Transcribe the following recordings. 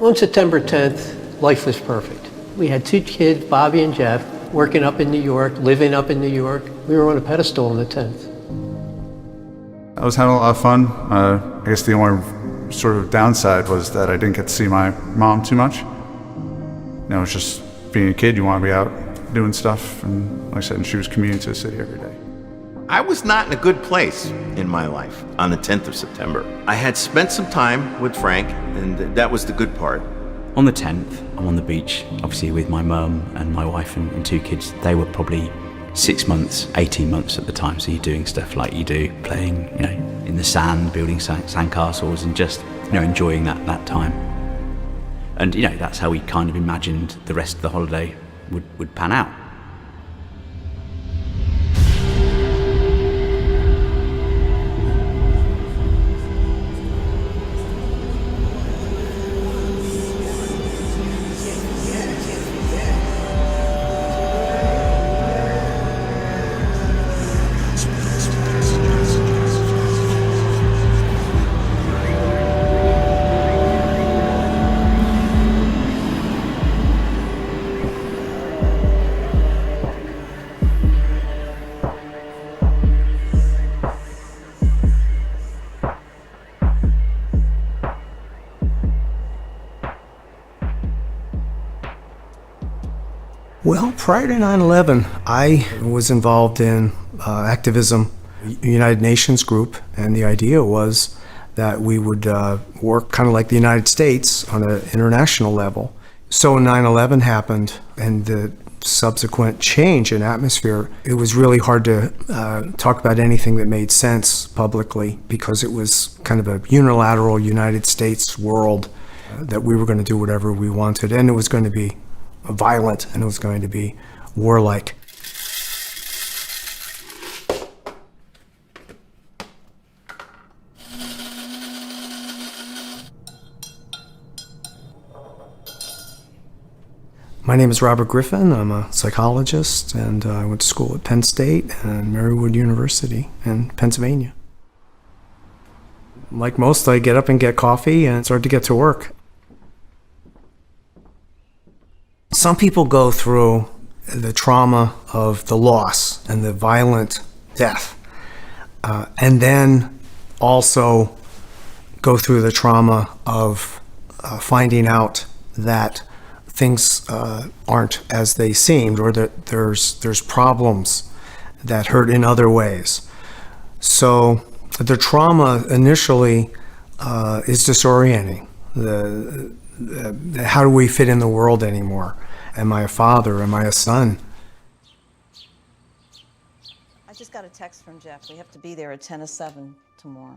On September 10th, life was perfect. We had 2 kids, Bobby and Jeff, working up in New York, living up in New York. We were on a pedestal on the 10th. I was having a lot of fun. I guess the only sort of downside was that I didn't get to see my mom too much. You know, it's just being a kid, you want to be out doing stuff, and like I said, she was commuting to the city every day. I was not in a good place in my life on the 10th of September. I had spent some time with Frank, and that was the good part. On the 10th, I'm on the beach, obviously with my mum and my wife and 2 kids. They were probably 6 months, 18 months at the time, so you're doing stuff like you do, playing, you know, in the sand, building sandcastles, and just, you know, enjoying that time. And, you know, that's how we kind of imagined the rest of the holiday would pan out. Well, prior to 9/11, I was involved in activism, United Nations group, and the idea was that we would work kind of like the United States on an international level. So when 9/11 happened and the subsequent change in atmosphere, it was really hard to talk about anything that made sense publicly because it was kind of a unilateral United States world that we were going to do whatever we wanted, and it was going to be violent, and it was going to be warlike. My name is Robert Griffin. I'm a psychologist, and I went to school at Penn State and Marywood University in Pennsylvania. Like most, I get up and get coffee and start to get to work. Some people go through the trauma of the loss and the violent death, and then also go through the trauma of finding out that things aren't as they seemed, or that there's problems that hurt in other ways. So the trauma initially is disorienting. How do we fit in the world anymore? Am I a father? Am I a son? I just got a text from Jeff. We have to be there at 10:07 tomorrow.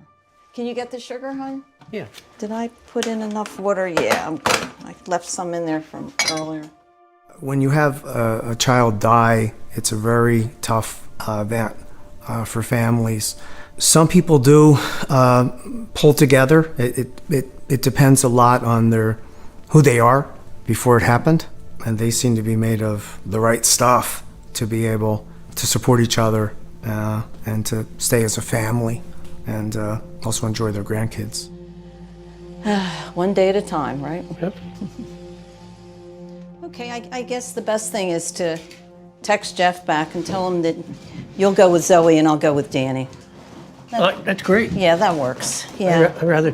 Can you get the sugar, hon? Yeah. Did I put in enough water? Yeah, I'm good. I left some in there from earlier. When you have a child die, it's a very tough event for families. Some people do pull together. It depends a lot on who they are before it happened, and they seem to be made of the right stuff to be able to support each other and to stay as a family and also enjoy their grandkids. One day at a time, right? Yep. Okay, I guess the best thing is to text Jeff back and tell him that you'll go with Zoe and I'll go with Danny. That's great. Yeah, that works. Yeah. I'd rather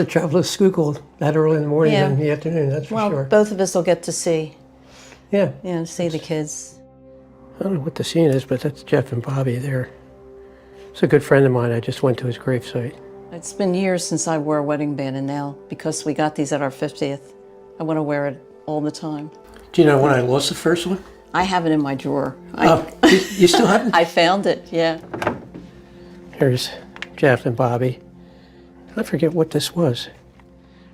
travel to Schuylkill that early in the morning than in the afternoon, that's for sure. Both of us will get to see Yeah. see the kids. I don't know what the scene is, but that's Jeff and Bobby there. It's a good friend of mine. I just went to his gravesite. It's been years since I wore a wedding band, and now, because we got these at our 50th, I want to wear it all the time. Do you know when I lost the first one? I have it in my drawer. You still have it? I found it, yeah. Here's Jeff and Bobby. I forget what this was.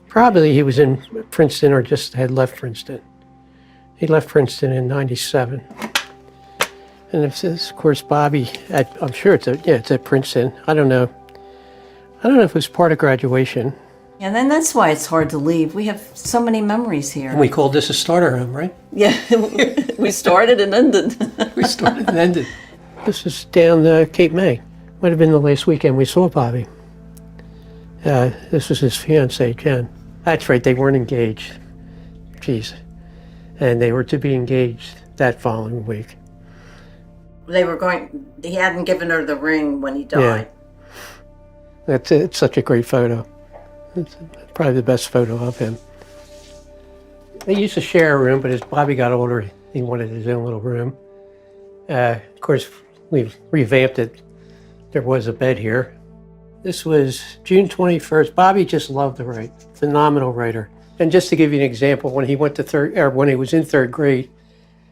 Probably he was in Princeton or just had left Princeton. He left Princeton in '97. And this is, of course, Bobby, I'm sure it's at Princeton. I don't know if it was part of graduation. And then that's why it's hard to leave. We have so many memories here. And we called this a starter home, right? Yeah, we started and ended. We started and ended. This is down Cape May. Might have been the last weekend we saw Bobby. This was his fiancée, Jen. That's right, they weren't engaged. Jeez. And they were to be engaged that following week. He hadn't given her the ring when he died. It's such a great photo. It's probably the best photo of him. They used to share a room, but as Bobby got older, he wanted his own little room. Of course, we've revamped it. There was a bed here. This was June 21st. Bobby just loved to write. Phenomenal writer. And just to give you an example, when he went to when he was in third grade,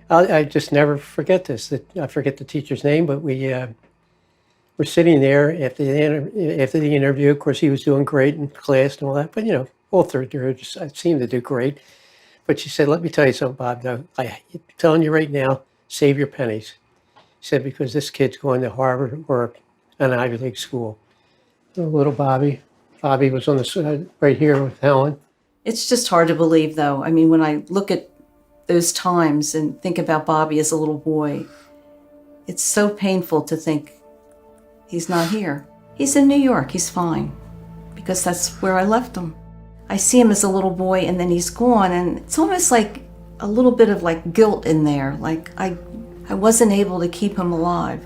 I just never forget this. I forget the teacher's name, but we were sitting there after the interview. Of course, he was doing great in class and all that. But all third graders seemed to do great. But she said, "Let me tell you something, Bob. Though I'm telling you right now, save your pennies." She said, because this kid's going to Harvard or an Ivy League school. Little Bobby. Bobby was on the right here with Helen. It's just hard to believe, though. I mean, when I look at those times and think about Bobby as a little boy, it's so painful to think he's not here. He's in New York. He's fine, because that's where I left him. I see him as a little boy, and then he's gone, and it's almost like a little bit of like guilt in there. Like I wasn't able to keep him alive.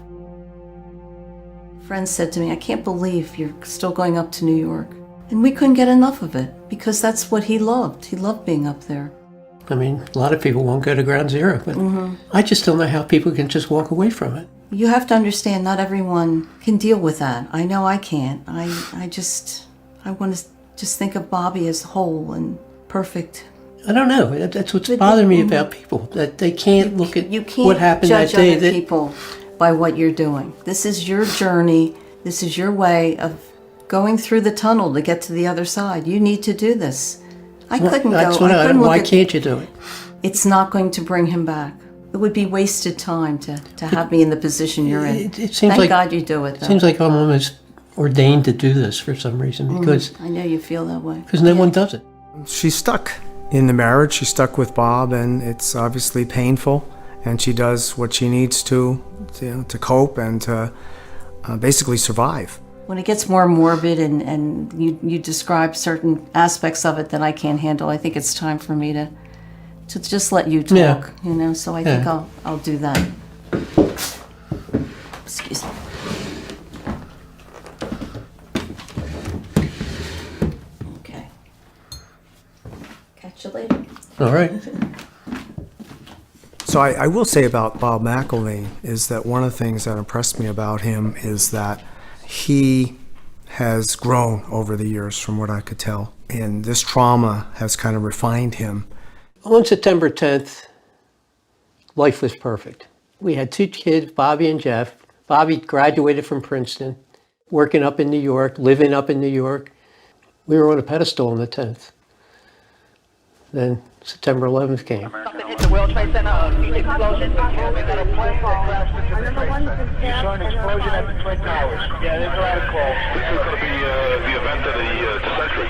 Friends said to me, "I can't believe you're still going up to New York." And we couldn't get enough of it, because that's what he loved. He loved being up there. I mean, a lot of people won't go to Ground Zero, but I just don't know how people can just walk away from it. You have to understand, not everyone can deal with that. I know I can't. I want to just think of Bobby as whole and perfect. I don't know. That's what's bothering me about people, that they can't look at what happened that day. You can't judge other people by what you're doing. This is your journey. This is your way of going through the tunnel to get to the other side. You need to do this. I couldn't go. Why can't you do it? It's not going to bring him back. It would be wasted time to have me in the position you're in. It seems Thank like, God you do it, though. It seems like I'm almost ordained to do this for some reason, because I know you feel that way. Because no one does it. She's stuck in the marriage. She's stuck with Bob, and it's obviously painful. And she does what she needs to cope and to basically survive. When it gets more morbid and you describe certain aspects of it that I can't handle, I think it's time for me to just let you talk, so I think I'll do that. Excuse me. Okay. Catch you later. All right. So I will say about Bob McElvain is that one of the things that impressed me about him is that he has grown over the years, from what I could tell. And this trauma has kind of refined him. On September 10th, life was perfect. We had 2 kids, Bobby and Jeff. Bobby graduated from Princeton, working up in New York, living up in New York. We were on a pedestal on the 10th. Then September 11th came. Something hit the World Trade Center, huge explosion. We got a plane that crashed into the train. You saw an explosion at the Twin Towers. Yeah, there's a lot of calls. This is going to be the event of the century.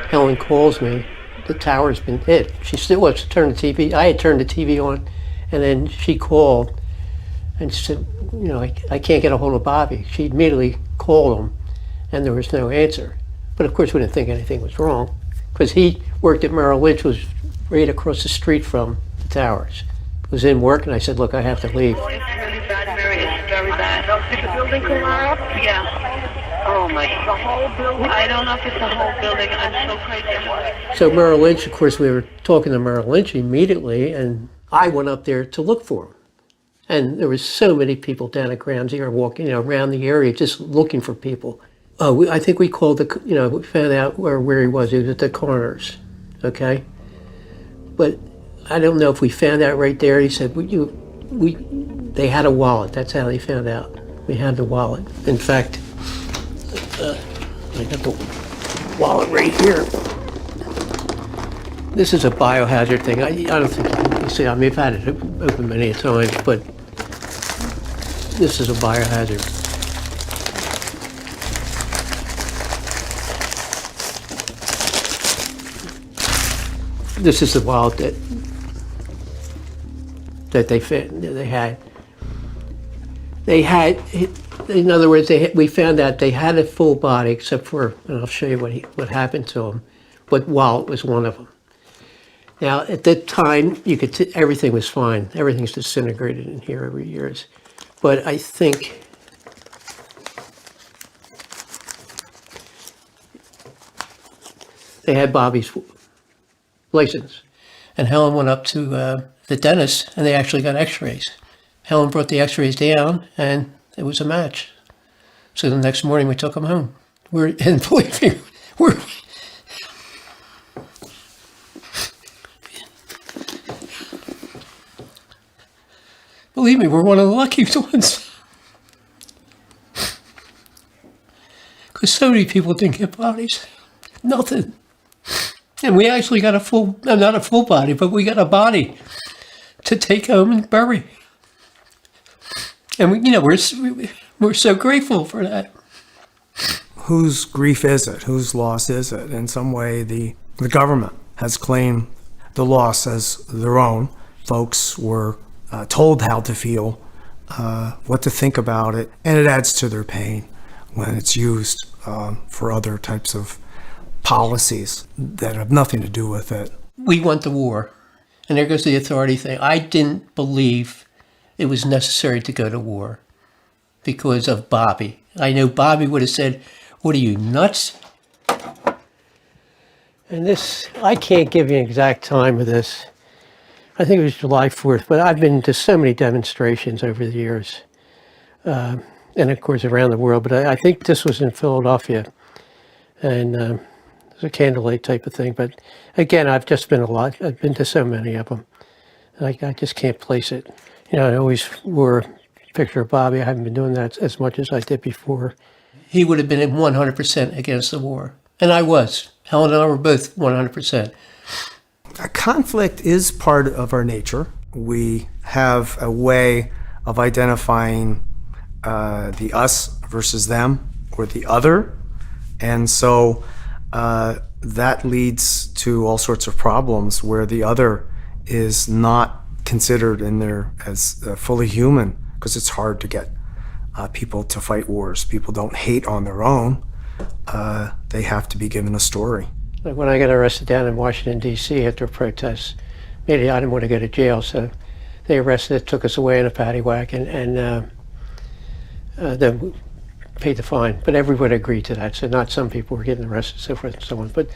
Helen calls me. The tower's been hit. She still wants to turn the TV. I had turned the TV on, and then she called and said, I can't get a hold of Bobby. She immediately called him, and there was no answer. But of course, we didn't think anything was wrong, because he worked at Merrill Lynch, was right across the street from the towers. Was in work, and I said, look, I have to leave. It's really bad, very bad. Did the building collapse? Yeah. Oh my, the whole building? I don't know if it's the whole building. I'm so crazy about it. So Merrill Lynch, of course, we were talking to Merrill Lynch immediately, and I went up there to look for him. And there was so many people down at Ground Zero walking around the area just looking for people. I think we called we found out where he was. He was at the coroner's, okay? But I don't know if we found out right there. He said, they had a wallet. That's how they found out. We had the wallet. In fact, I got the wallet right here. This is a biohazard thing. I don't think you can see. I mean, I've had it open many times, but this is a biohazard. This is the wallet that they had. They had, in other words, we found out they had a full body, except for, and I'll show you what happened to him. but Wallet was one of them. Now, at that time, you could everything was fine. Everything's disintegrated in here over years. But I think they had Bobby's license. And Helen went up to the dentist, and they actually got x-rays. Helen brought the x-rays down, and it was a match. So the next morning, we took them home. And believe me, we're one of the lucky ones. Because so many people didn't get bodies. Nothing. And we actually got not a full body, but we got a body to take home and bury. And we're so grateful for that. Whose grief is it? Whose loss is it? In some way, the government has claimed the loss as their own. Folks were told how to feel, what to think about it, and it adds to their pain when it's used for other types of policies that have nothing to do with it. We went to war, and there goes the authority thing. I didn't believe it was necessary to go to war because of Bobby. I know Bobby would have said, "What are you, nuts?" And this, I can't give you an exact time of this. I think it was July 4th, but I've been to so many demonstrations over the years, and of course around the world, but I think this was in Philadelphia, and it was a candlelight type of thing. But again, I've been to so many of them. I just can't place it. I always wore a picture of Bobby. I haven't been doing that as much as I did before. He would have been 100% against the war, and I was. Helen and I were both 100%. Conflict is part of our nature. We have a way of identifying the us versus them, or the other. And so that leads to all sorts of problems where the other is not considered in there as fully human, because it's hard to get people to fight wars. People don't hate on their own. They have to be given a story. Like when I got arrested down in Washington, D.C. after protests, maybe I didn't want to go to jail, so they arrested us, took us away in a paddy wagon, and then we paid the fine. But everyone agreed to that, so not some people were getting arrested, so forth and so on. But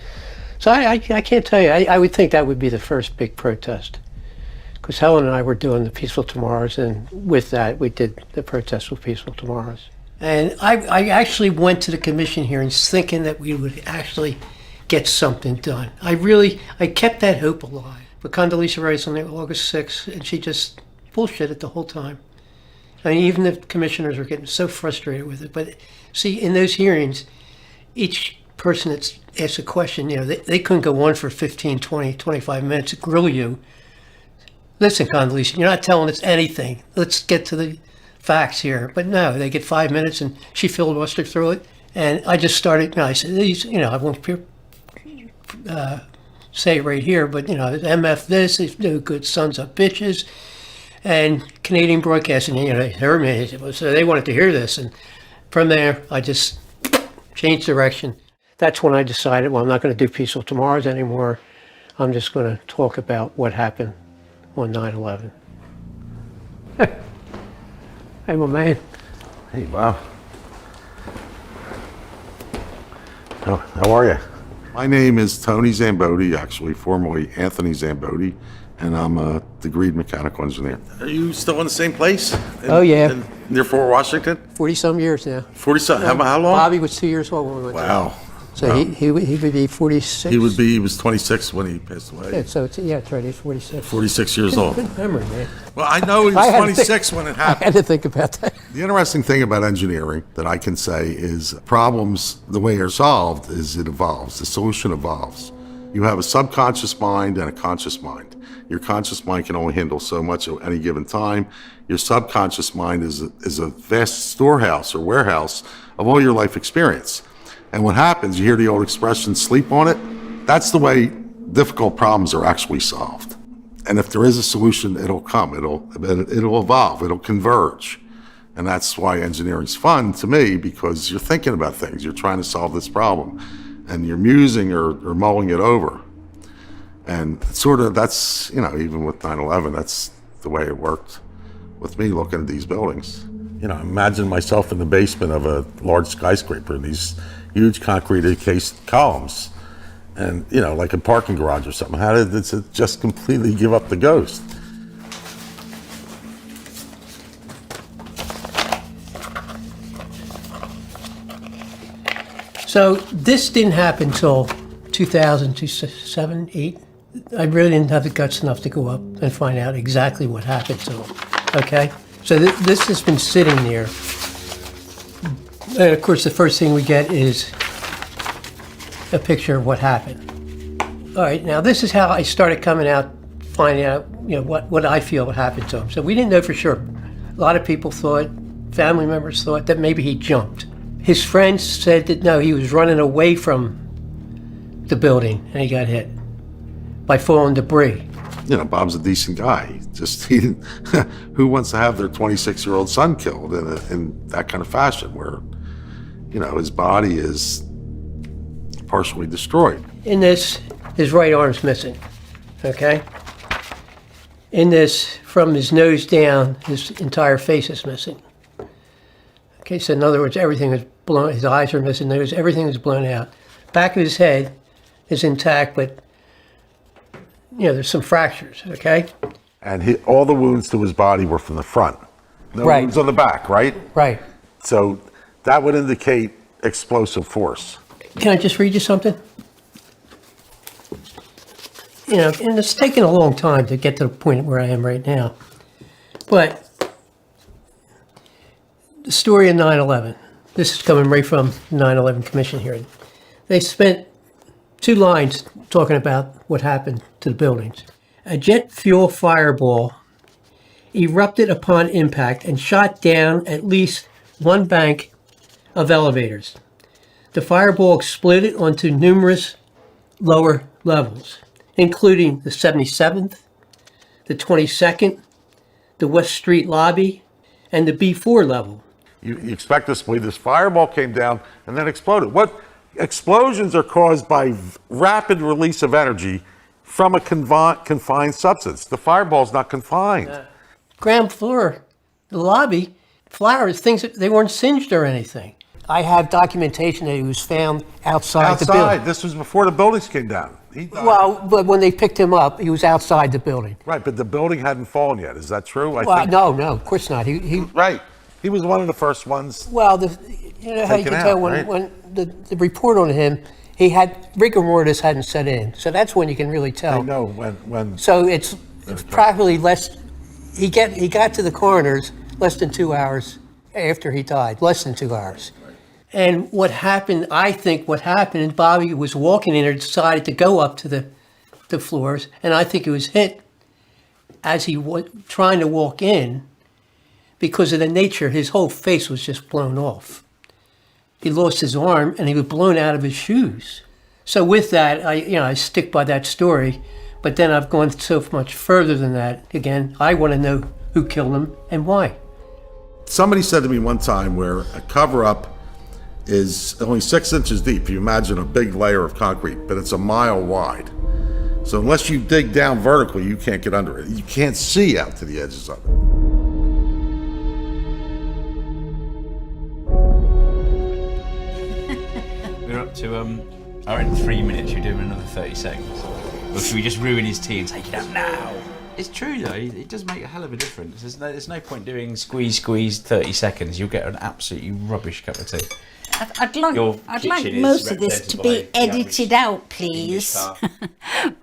so I can't tell you. I would think that would be the first big protest, because Helen and I were doing the Peaceful Tomorrows, and with that we did the protest with Peaceful Tomorrows. And I actually went to the commission hearings thinking that we would actually get something done. I kept that hope alive. But Condoleezza Rice on August 6th, and she just bullshitted the whole time. I mean, even the commissioners were getting so frustrated with it. But see, in those hearings, each person that's asked a question, they couldn't go on for 15, 20, 25 minutes to grill you. Listen, Condoleezza, you're not telling us anything. Let's get to the facts here. But no, they get 5 minutes, and she filibustered through it. And I just started, I said, I won't say it right here, but MF this, is no good sons of bitches, and Canadian Broadcasting, heard me, so they wanted to hear this, and from there I just changed direction. That's when I decided, well, I'm not going to do Peaceful Tomorrows anymore. I'm just going to talk about what happened on 9/11. Hey, my man. Hey, Bob. How are you? My name is Tony Zambotti, actually formerly Anthony Zambotti, and I'm a degreed mechanical engineer. Are you still in the same place? Oh, yeah. Near Fort Washington? 40-some years now. 40-some, how long? Bobby was 2 years old when we went there. Wow. So he would be 46? He was 26 when he passed away. Yeah, so that's right, he's 46. 46 years old. Good memory, man. Well, I know he was 26 when it happened. I had to think about that. The interesting thing about engineering that I can say is problems, the way they're solved is it evolves. The solution evolves. You have a subconscious mind and a conscious mind. Your conscious mind can only handle so much at any given time. Your subconscious mind is a vast storehouse or warehouse of all your life experience. And what happens, you hear the old expression, sleep on it. That's the way difficult problems are actually solved. And if there is a solution, it'll come, it'll evolve, it'll converge. And that's why engineering's fun to me, because you're thinking about things, you're trying to solve this problem. and you're musing or mulling it over. And sort of that's, even with 9/11, that's the way it worked with me looking at these buildings. Imagine myself in the basement of a large skyscraper in these huge concrete encased columns, and like a parking garage or something. How did it just completely give up the ghost? So this didn't happen until 2000, 2007, 8. I really didn't have the guts enough to go up and find out exactly what happened to him. Okay? So this has been sitting there. And of course, the first thing we get is a picture of what happened. All right, now this is how I started coming out, finding out, what I feel happened to him. So we didn't know for sure. A lot of people thought, family members thought that maybe he jumped. His friends said that no, he was running away from the building and he got hit by falling debris. Bob's a decent guy. He didn't, who wants to have their 26-year-old son killed in that kind of fashion where, his body is partially destroyed? In this, his right arm's missing, okay? In this, from his nose down, his entire face is missing. Okay, so in other words, everything is blown, his eyes are missing, everything is blown out. Back of his head is intact, but, there's some fractures, okay? And all the wounds to his body were from the front. No Right. wounds on the back, right? Right. So that would indicate explosive force. Can I just read you something? And it's taken a long time to get to the point where I am right now. But the story of 9/11, this is coming right from the 9/11 Commission hearing. They spent 2 lines talking about what happened to the buildings. A jet fuel fireball erupted upon impact and shot down at least one bank of elevators. The fireball exploded onto numerous lower levels, including the 77th, the 22nd, the West Street lobby, and the B4 level. You expect us to believe this fireball came down and then exploded. What explosions are caused by rapid release of energy from a confined substance. The fireball's not confined. Ground floor, the lobby, flowers, things, they weren't singed or anything. I have documentation that he was found outside the building. This was before the buildings came down. Well, but when they picked him up, he was outside the building. Right, but the building hadn't fallen yet. Is that true? No, of course not. He Right. He was one of the first ones. Well, how you can tell when the report on him, he had rigor mortis hadn't set in, so that's when you can really tell. I know when. So it's probably less. He got to the coroner's less than 2 hours after he died, less than 2 hours. And what happened? I think what happened is Bobby was walking in and decided to go up to the floors, and I think he was hit as he was trying to walk in. Because of the nature, his whole face was just blown off. He lost his arm and he was blown out of his shoes. So with that, I stick by that story, but then I've gone so much further than that. Again, I want to know who killed him and why. Somebody said to me one time where a cover-up is only 6 inches deep. You imagine a big layer of concrete, but it's a mile wide. So unless you dig down vertically, you can't get under it. You can't see out to the edges of it. We're up to, in 3 minutes, you're doing another 30 seconds. Or should we just ruin his tea and take it out now? It's true though, it does make a hell of a difference. There's no point doing squeeze 30 seconds. You'll get an absolutely rubbish cup of tea. I'd like most of this to be edited out, please.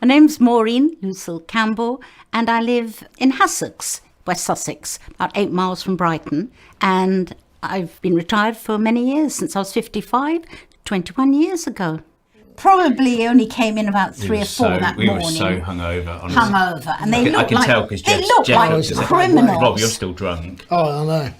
My name's Maureen Lucille Campbell, and I live in Hassocks, West Sussex, about 8 miles from Brighton. And I've been retired for many years, since I was 55, 21 years ago. Probably only came in about 3 or 4 that morning. We were so hungover. Honestly. Hungover, and they looked I can tell because they look like criminals. Rob, you're still drunk. Oh, I know.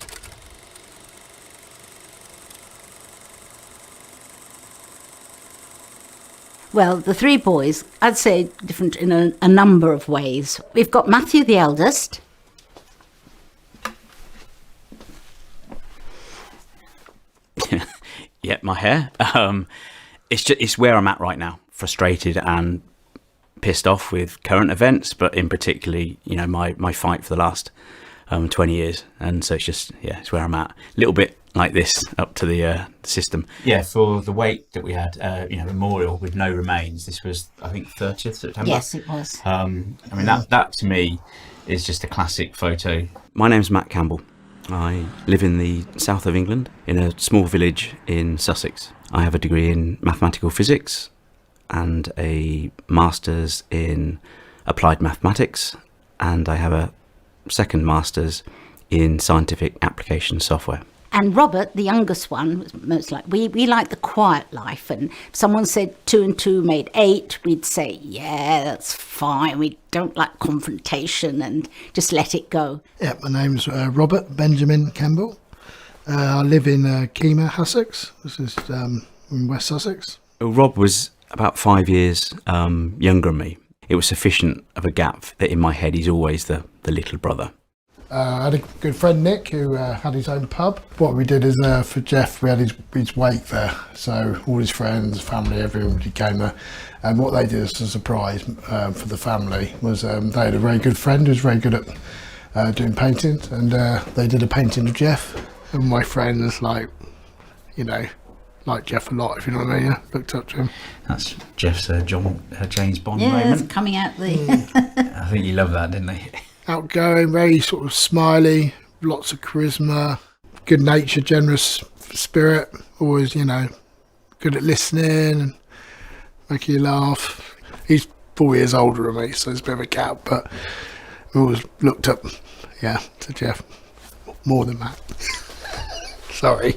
Well, the 3 boys, I'd say different in a number of ways. We've got Matthew, the eldest. Yeah, my hair. it's where I'm at right now, frustrated and pissed off with current events, but in particularly, my fight for the last 20 years. And so it's where I'm at. A little bit like this up to the system. Yeah, for the wake that we had, memorial with no remains. This was, I think, 30th September. Yes, it was. That to me is just a classic photo. My name's Matt Campbell. I live in the south of England, in a small village in Sussex. I have a degree in mathematical physics and a master's in applied mathematics, and I have a second master's in scientific application software. And Robert, the youngest one, was most like, we like the quiet life. And if someone said 2 and 2 made 8, we'd say, yeah, that's fine. We don't like confrontation and just let it go. Yeah, my name's Robert Benjamin Campbell. I live in Kemah, Sussex. This is in West Sussex. Rob was about 5 years younger than me. It was sufficient of a gap that in my head he's always the little brother. I had a good friend, Nick, who had his own pub. What we did is for Jeff, we had his wake there. So all his friends, family, everybody came there. And what they did as a surprise for the family was they had a very good friend who was very good at doing paintings. And they did a painting of Jeff. And my friend was like Jeff a lot, if you know what I mean. Yeah? Looked up to him. That's Jeff's James Bond yeah, moment. Yeah, coming out the... I think you loved that, didn't he? Outgoing, very sort of smiley, lots of charisma, good nature, generous spirit, always, good at listening and making you laugh. He's 4 years older than me, so it's a bit of a gap, but we always looked up, to Jeff more than Matt. Sorry.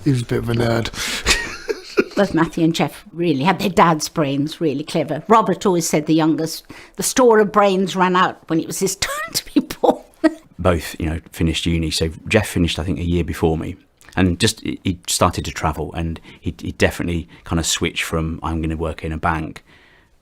He was a bit of a nerd. Both Matthew and Jeff really had their dad's brains, really clever. Robert always said the youngest, the store of brains ran out when it was his turn to be born. Both, finished uni. So Jeff finished, I think, a year before me. And he started to travel, and he definitely kind of switched from, I'm going to work in a bank,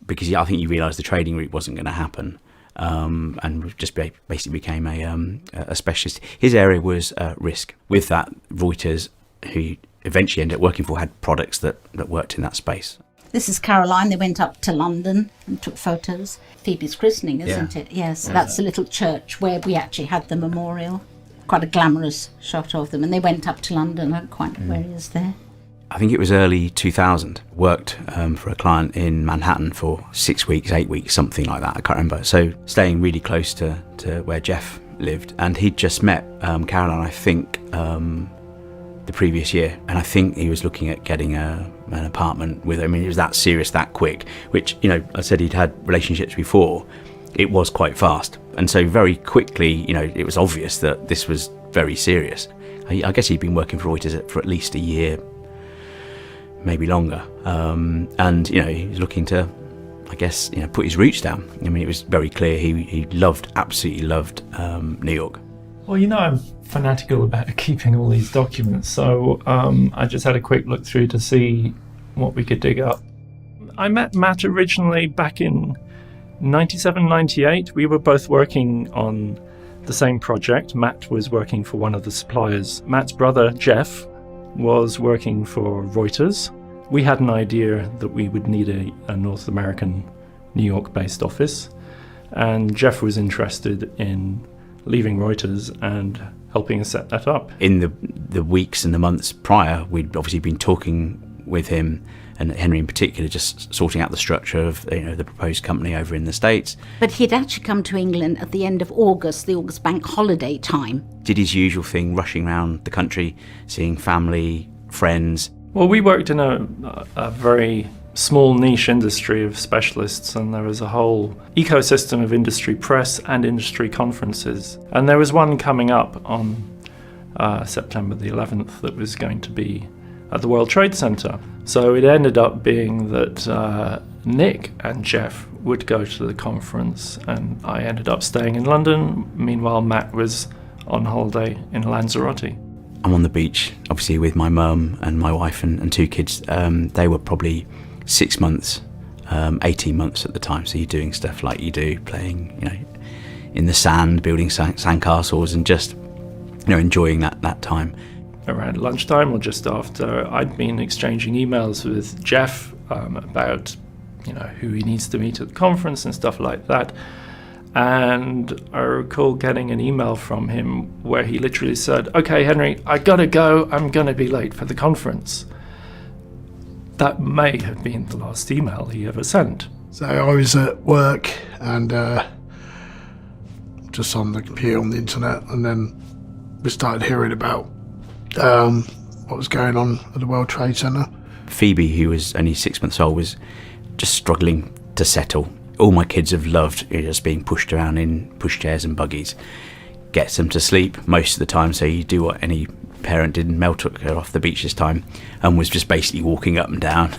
because I think he realised the trading route wasn't going to happen. And just basically became a specialist. His area was risk. With that, Reuters, who he eventually ended up working for, had products that worked in that space. This is Caroline. They went up to London and took photos. Phoebe's christening, isn't it? Yes, that's a little church where we actually had the memorial. Quite a glamorous shot of them. And they went up to London. I don't quite know where he is there. I think it was early 2000. Worked for a client in Manhattan for 6 weeks, 8 weeks, something like that. I can't remember. So staying really close to where Jeff lived. And he'd just met Caroline, I think, the previous year, and I think he was looking at getting an apartment with her. I mean, it was that serious, that quick, which, I said he'd had relationships before. It was quite fast, and so very quickly, it was obvious that this was very serious. I guess he'd been working for Reuters for at least a year, maybe longer, and he was looking to, I guess, put his roots down. I mean, it was very clear he absolutely loved New York. Well, I'm fanatical about keeping all these documents, so I just had a quick look through to see what we could dig up. I met Matt originally back in 97, 98. We were both working on the same project. Matt was working for one of the suppliers. Matt's brother, Jeff, was working for Reuters. We had an idea that we would need a North American, New York-based office, and Jeff was interested in leaving Reuters and helping us set that up. In the weeks and the months prior, we'd obviously been talking with him, and Henry in particular, just sorting out the structure of the proposed company over in the States. But he'd actually come to England at the end of August, the August bank holiday time. Did his usual thing, rushing around the country, seeing family, friends. Well, we worked in a very small niche industry of specialists, and there was a whole ecosystem of industry press and industry conferences. And there was one coming up on September the 11th that was going to be at the World Trade Center. So it ended up being that Nick and Jeff would go to the conference, and I ended up staying in London. Meanwhile, Matt was on holiday in Lanzarote. I'm on the beach, obviously, with my mum and my wife and 2 kids. They were probably 6 months, 18 months at the time. So you're doing stuff like you do, playing, in the sand, building sandcastles, and just, enjoying that time. around lunchtime or just after, I'd been exchanging emails with Jeff about, who he needs to meet at the conference and stuff like that. And I recall getting an email from him where he literally said, "Okay, Henry, I gotta go. I'm gonna be late for the conference." That may have been the last email he ever sent. So I was at work and just on the computer on the internet, and then we started hearing about what was going on at the World Trade Center. Phoebe, who was only 6 months old, was just struggling to settle. All my kids have loved just being pushed around in pushchairs and buggies. Gets them to sleep most of the time, so you do what any parent did, and Mel took her off the beach this time and was just basically walking up and down,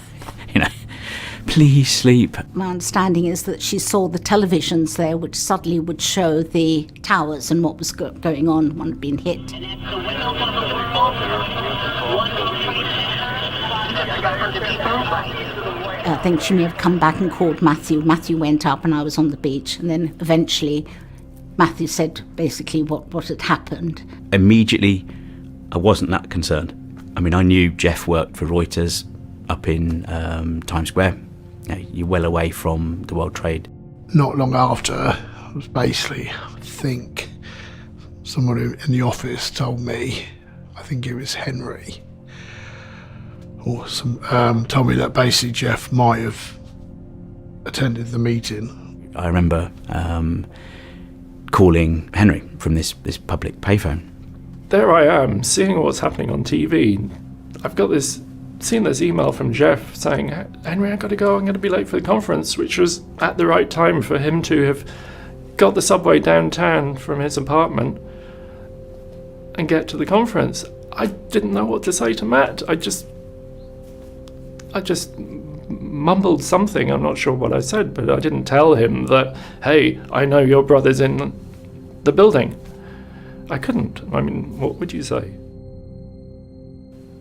please sleep. My understanding is that she saw the televisions there, which suddenly would show the towers and what was going on. One had been hit. I think she may have come back and called Matthew. Matthew went up and I was on the beach, and then eventually Matthew said basically what had happened. Immediately, I wasn't that concerned. I mean, I knew Jeff worked for Reuters up in Times Square. You're well away from the World Trade. Not long after, I was basically, I think, someone in the office told me, I think it was Henry, or told me that basically Jeff might have attended the meeting. I remember calling Henry from this public payphone. There I am, seeing what's happening on TV. I've got seen this email from Jeff saying, "Henry, I gotta go, I'm gonna be late for the conference," which was at the right time for him to have got the subway downtown from his apartment and get to the conference. I didn't know what to say to Matt. I just mumbled something. I'm not sure what I said, but I didn't tell him that, "Hey, I know your brother's in the building." I couldn't. I mean, what would you say?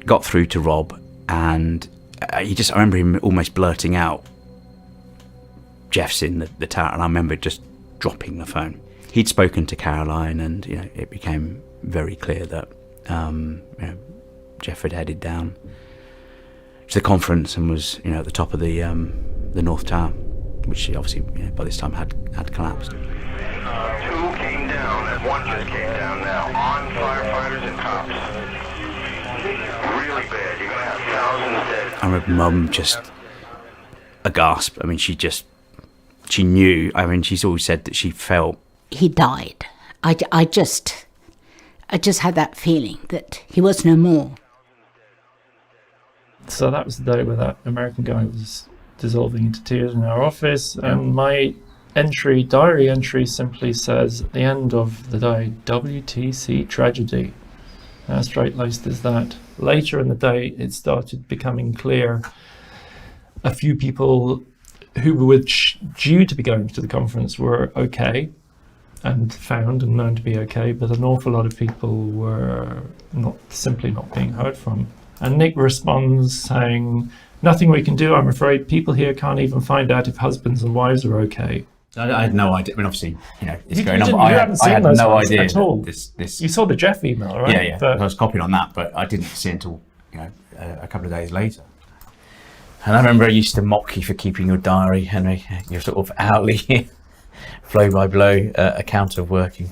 Got through to Rob, and I remember him almost blurting out, "Jeff's in the tower," and I remember just dropping the phone. He'd spoken to Caroline, and it became very clear that Jeff had headed down to the conference and was at the top of the North Tower, which obviously by this time had collapsed. 2 came down, and 1 just came down now, on firefighters and cops. Really bad, you're gonna have thousands dead. I remember Mum just a gasp. I mean, she knew. I mean, she's always said that she felt he died. I just had that feeling that he was no more. So that was the day where that American guy was dissolving into tears in our office, and my diary entry simply says, at the end of the day, WTC tragedy. How straight-laced is that? Later in the day, it started becoming clear a few people who were due to be going to the conference were okay and found and known to be okay, but an awful lot of people were simply not being heard from. And Nick responds saying, "Nothing we can do, I'm afraid. People here can't even find out if husbands and wives are okay." I had no idea. I mean, obviously, it's You going on. didn't- But you I haven't seen had those no ones idea at all. This. You saw the Jeff email, right? Yeah. But I was copied on that, but I didn't see until a couple of days later. And I remember I used to mock you for keeping your diary, Henry. Your sort of hourly, blow-by-blow account of working.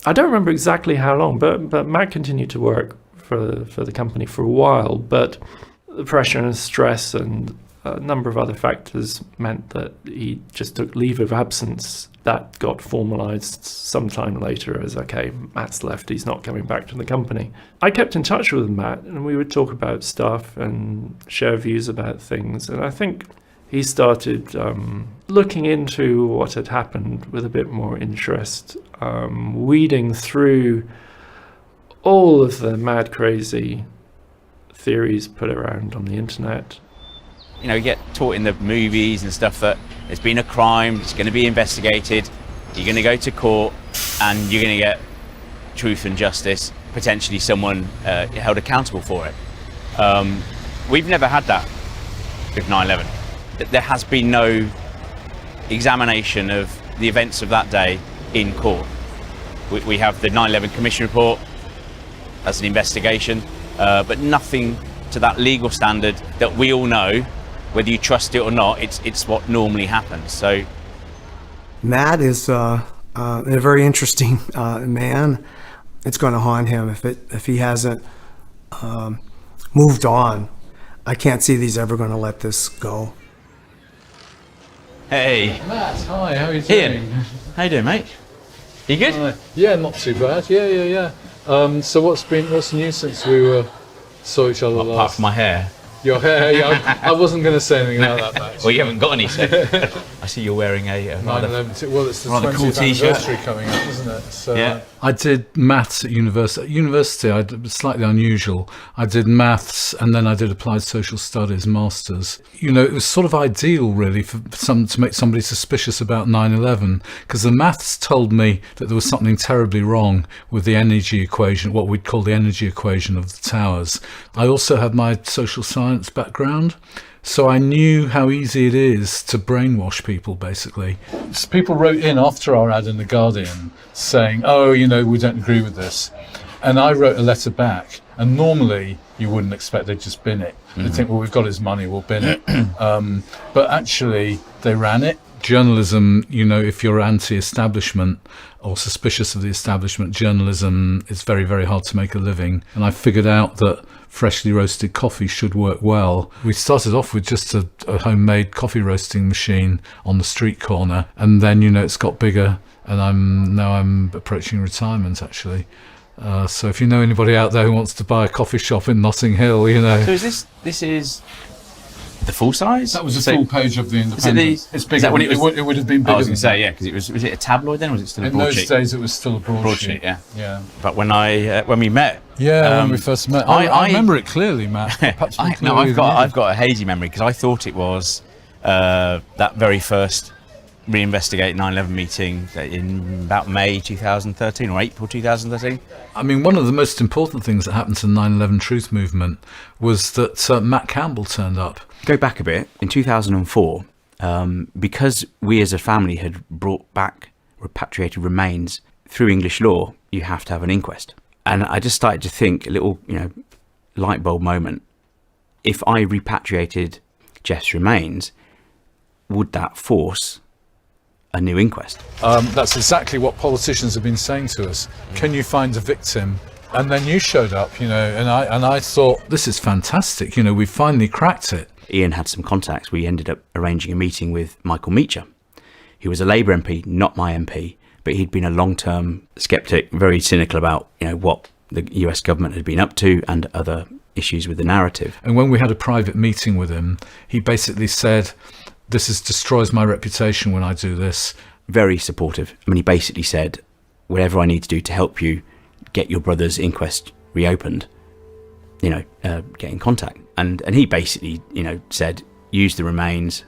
I don't remember exactly how long, but Matt continued to work for the company for a while, but the pressure and stress and a number of other factors meant that he just took leave of absence. That got formalised sometime later as, okay, Matt's left, he's not coming back to the company. I kept in touch with Matt, and we would talk about stuff and share views about things, and I think he started looking into what had happened with a bit more interest, weeding through all of the mad, crazy theories put around on the internet. You get taught in the movies and stuff that there's been a crime, it's going to be investigated, you're going to go to court, and you're going to get truth and justice, potentially someone held accountable for it. We've never had that with 9/11. There has been no examination of the events of that day in court. We have the 9/11 Commission report as an investigation, but nothing to that legal standard that we all know, whether you trust it or not. It's what normally happens. So Matt is a very interesting man. It's going to haunt him if he hasn't moved on. I can't see that he's ever going to let this go. Hey, Matt, hi, how are you doing? Ian, how you doing, mate? You good? Yeah, not too bad. Yeah. So what's new since we saw each other last? Apart from my hair. Your hair, yeah. I wasn't going to say anything about that, Matt. Well, you haven't got any, so. I see you're wearing a rather, 9/11. Well, it's the rather 20th cool t-shirt. anniversary coming up, isn't it? So, yeah. I did maths at university. At university, I did slightly unusual. I did maths and then I did applied social studies, masters. You know, it was sort of ideal, really, for to make somebody suspicious about 9/11, because the maths told me that there was something terribly wrong with the energy equation, what we'd call the energy equation of the towers. I also had my social science background, so I knew how easy it is to brainwash people, basically. So people wrote in after our ad in The Guardian saying, oh, you know, we don't agree with this. And I wrote a letter back, and normally you wouldn't expect they'd just bin it. They'd think, well, we've got his money, we'll bin it. But actually, they ran it. Journalism, you know, if you're anti-establishment or suspicious of the establishment, journalism is very, very hard to make a living. And I figured out that freshly roasted coffee should work well. We started off with just a homemade coffee roasting machine on the street corner, and then, you know, it's got bigger, and I'm approaching retirement, actually. So if you know anybody out there who wants to buy a coffee shop in Notting Hill, you know. So this is the full size? That was a full page of the Independent. It's bigger. It would have been bigger. I was going to say, yeah, because was it a tabloid then, or was it still a broadsheet? In those days, it was still a broadsheet. Yeah. But when we met. Yeah, when we first met. I remember it clearly, Matt. I've got a hazy memory, because I thought it was that very first reinvestigate 9/11 meeting in about May 2013 or April 2013. I mean, one of the most important things that happened to the 9/11 Truth Movement was that Matt Campbell turned up. Go back a bit. In 2004, because we as a family had brought back repatriated remains through English law, you have to have an inquest. And I just started to think, a little, you know, light bulb moment. If I repatriated Jeff's remains, would that force a new inquest? That's exactly what politicians have been saying to us. Can you find a victim? And then you showed up, you know, and I thought, this is fantastic. You know, we finally cracked it. Ian had some contacts. We ended up arranging a meeting with Michael Meacher. He was a Labour MP, not my MP, but he'd been a long-term sceptic, very cynical about, you know, what the US government had been up to and other issues with the narrative. And when we had a private meeting with him, he basically said, this destroys my reputation when I do this. Very supportive. I mean, he basically said, whatever I need to do to help you get your brother's inquest reopened, you know, get in contact. And he basically, you know, said, use the remains.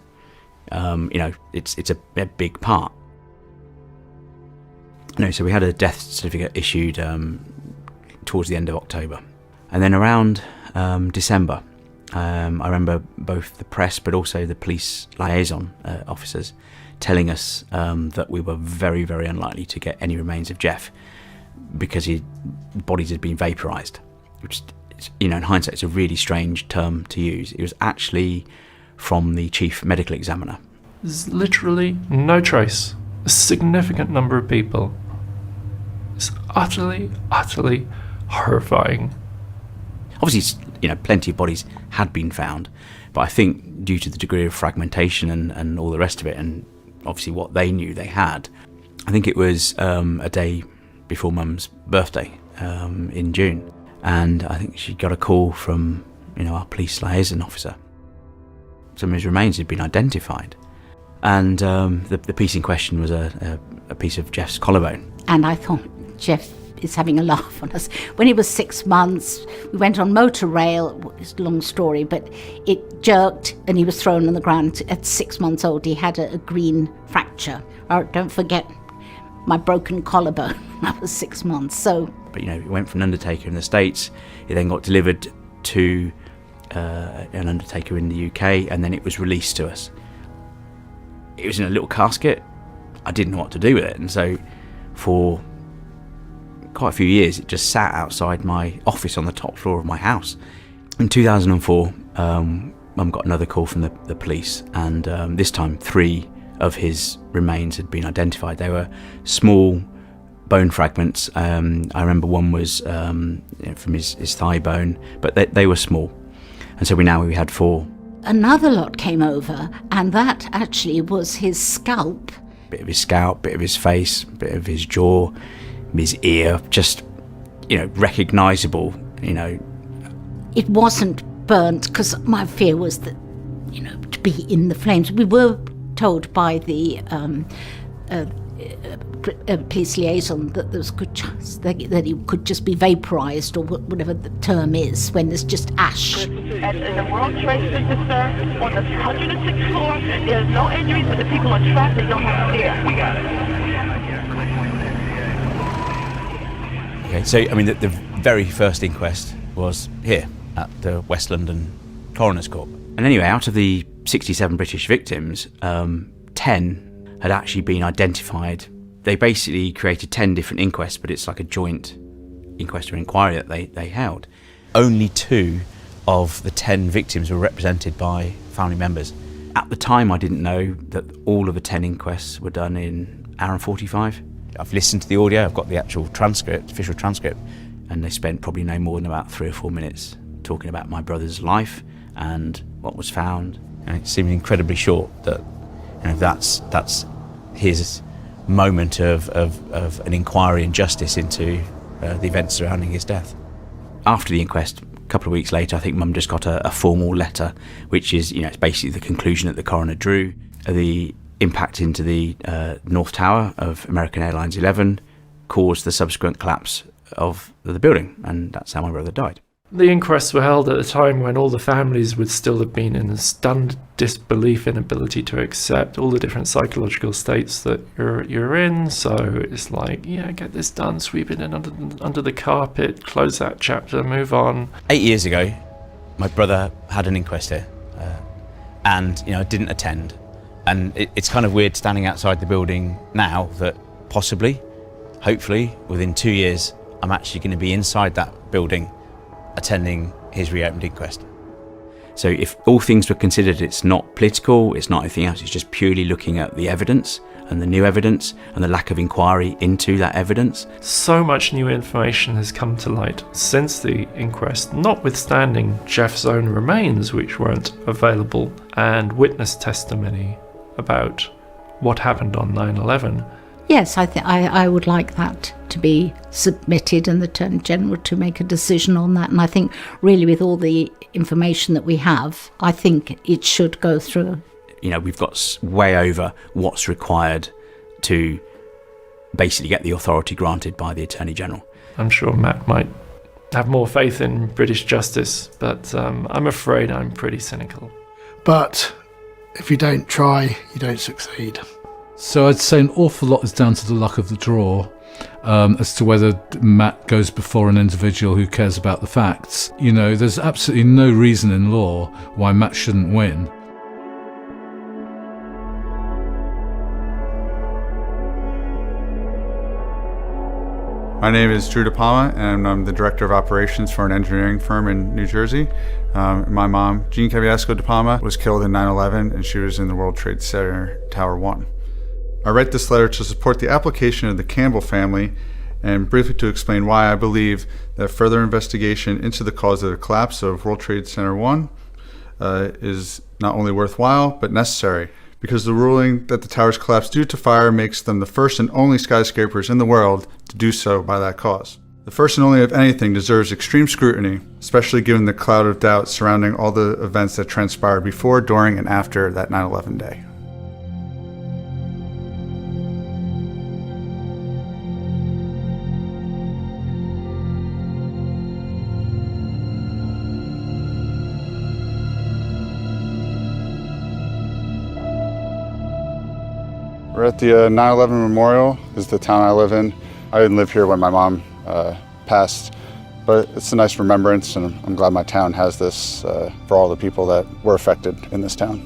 You know, it's a big part. No, so we had a death certificate issued towards the end of October. And then around December, I remember both the press but also the police liaison officers telling us that we were very, very unlikely to get any remains of Jeff because his bodies had been vaporised, which, you know, in hindsight, it's a really strange term to use. It was actually from the chief medical examiner. There's literally no trace. A significant number of people. It's utterly, utterly horrifying. Obviously, you know, plenty of bodies had been found, but I think due to the degree of fragmentation and all the rest of it, and obviously what they knew they had, I think it was a day before Mum's birthday in June, and I think she got a call from, you know, our police liaison officer. Some of his remains had been identified, and the piece in question was a piece of Jeff's collarbone. And I thought, Jeff is having a laugh on us. When he was 6 months, we went on motor rail. It's a long story, but it jerked and he was thrown on the ground. At 6 months old, he had a green fracture. Oh, don't forget my broken collarbone when I was 6 months. So, but, you know, it went from an undertaker in the States. It then got delivered to an undertaker in the UK, and then it was released to us. It was in a little casket. I didn't know what to do with it, and so for quite a few years, it just sat outside my office on the top floor of my house. In 2004, Mum got another call from the police, and this time 3 of his remains had been identified. They were small bone fragments. I remember one was from his thigh bone, but they were small. And so we had 4. Another lot came over, and that actually was his scalp. Bit of his scalp, bit of his face, bit of his jaw, his ear, just, recognisable, It wasn't burnt, because my fear was that, to be in the flames. We were told by the police liaison that there was a good chance that he could just be vaporised, or whatever the term is, when there's just ash. At the World Trade Center, sir, on the 106th floor, there's no injuries, but the people are trapped. They don't have to stare. We got it. Okay, so the very first inquest was here at the West London Coroner's Court. And anyway, out of the 67 British victims, 10 had actually been identified. They basically created 10 different inquests, but it's like a joint inquest or inquiry that they held. Only 2 of the 10 victims were represented by family members. At the time, I didn't know that all of the 10 inquests were done in an hour and 45. I've listened to the audio, I've got the actual transcript, official transcript. And they spent probably no more than about 3 or 4 minutes talking about my brother's life and what was found. And it seemed incredibly short that that's his moment of an inquiry and justice into the events surrounding his death. After the inquest, a couple of weeks later, I think Mum just got a formal letter, which is, it's basically the conclusion that the coroner drew. The impact into the North Tower of American Airlines 11 caused the subsequent collapse of the building, and that's how my brother died. The inquests were held at a time when all the families would still have been in a stunned disbelief, inability to accept all the different psychological states that you're in. So it's like, get this done, sweep it in under the carpet, close that chapter, move on. 8 years ago, my brother had an inquest here, and didn't attend. And it's kind of weird standing outside the building now that possibly, hopefully, within 2 years, I'm actually going to be inside that building attending his reopened inquest. So if all things were considered, it's not political, it's not anything else, it's just purely looking at the evidence and the new evidence and the lack of inquiry into that evidence. So much new information has come to light since the inquest, notwithstanding Jeff's own remains, which weren't available, and witness testimony about what happened on 9/11. Yes, I would like that to be submitted and the Attorney General to make a decision on that. And I think really with all the information that we have, I think it should go through. We've got way over what's required to basically get the authority granted by the Attorney General. I'm sure Matt might have more faith in British justice, but I'm afraid I'm pretty cynical. But if you don't try, you don't succeed. So I'd say an awful lot is down to the luck of the draw as to whether Matt goes before an individual who cares about the facts. There's absolutely no reason in law why Matt shouldn't win. My name is Drew De Palma, and I'm the Director of Operations for an engineering firm in New Jersey. My mom, Jean Caviasco De Palma, was killed in 9/11, and she was in the World Trade Center Tower 1. I write this letter to support the application of the Campbell family and briefly to explain why I believe that further investigation into the cause of the collapse of World Trade Center 1 is not only worthwhile, but necessary, because the ruling that the towers collapsed due to fire makes them the first and only skyscrapers in the world to do so by that cause. The first and only of anything deserves extreme scrutiny, especially given the cloud of doubt surrounding all the events that transpired before, during, and after that 9/11 day. We're at the 9/11 Memorial. This is the town I live in. I didn't live here when my mom passed, but it's a nice remembrance, and I'm glad my town has this for all the people that were affected in this town.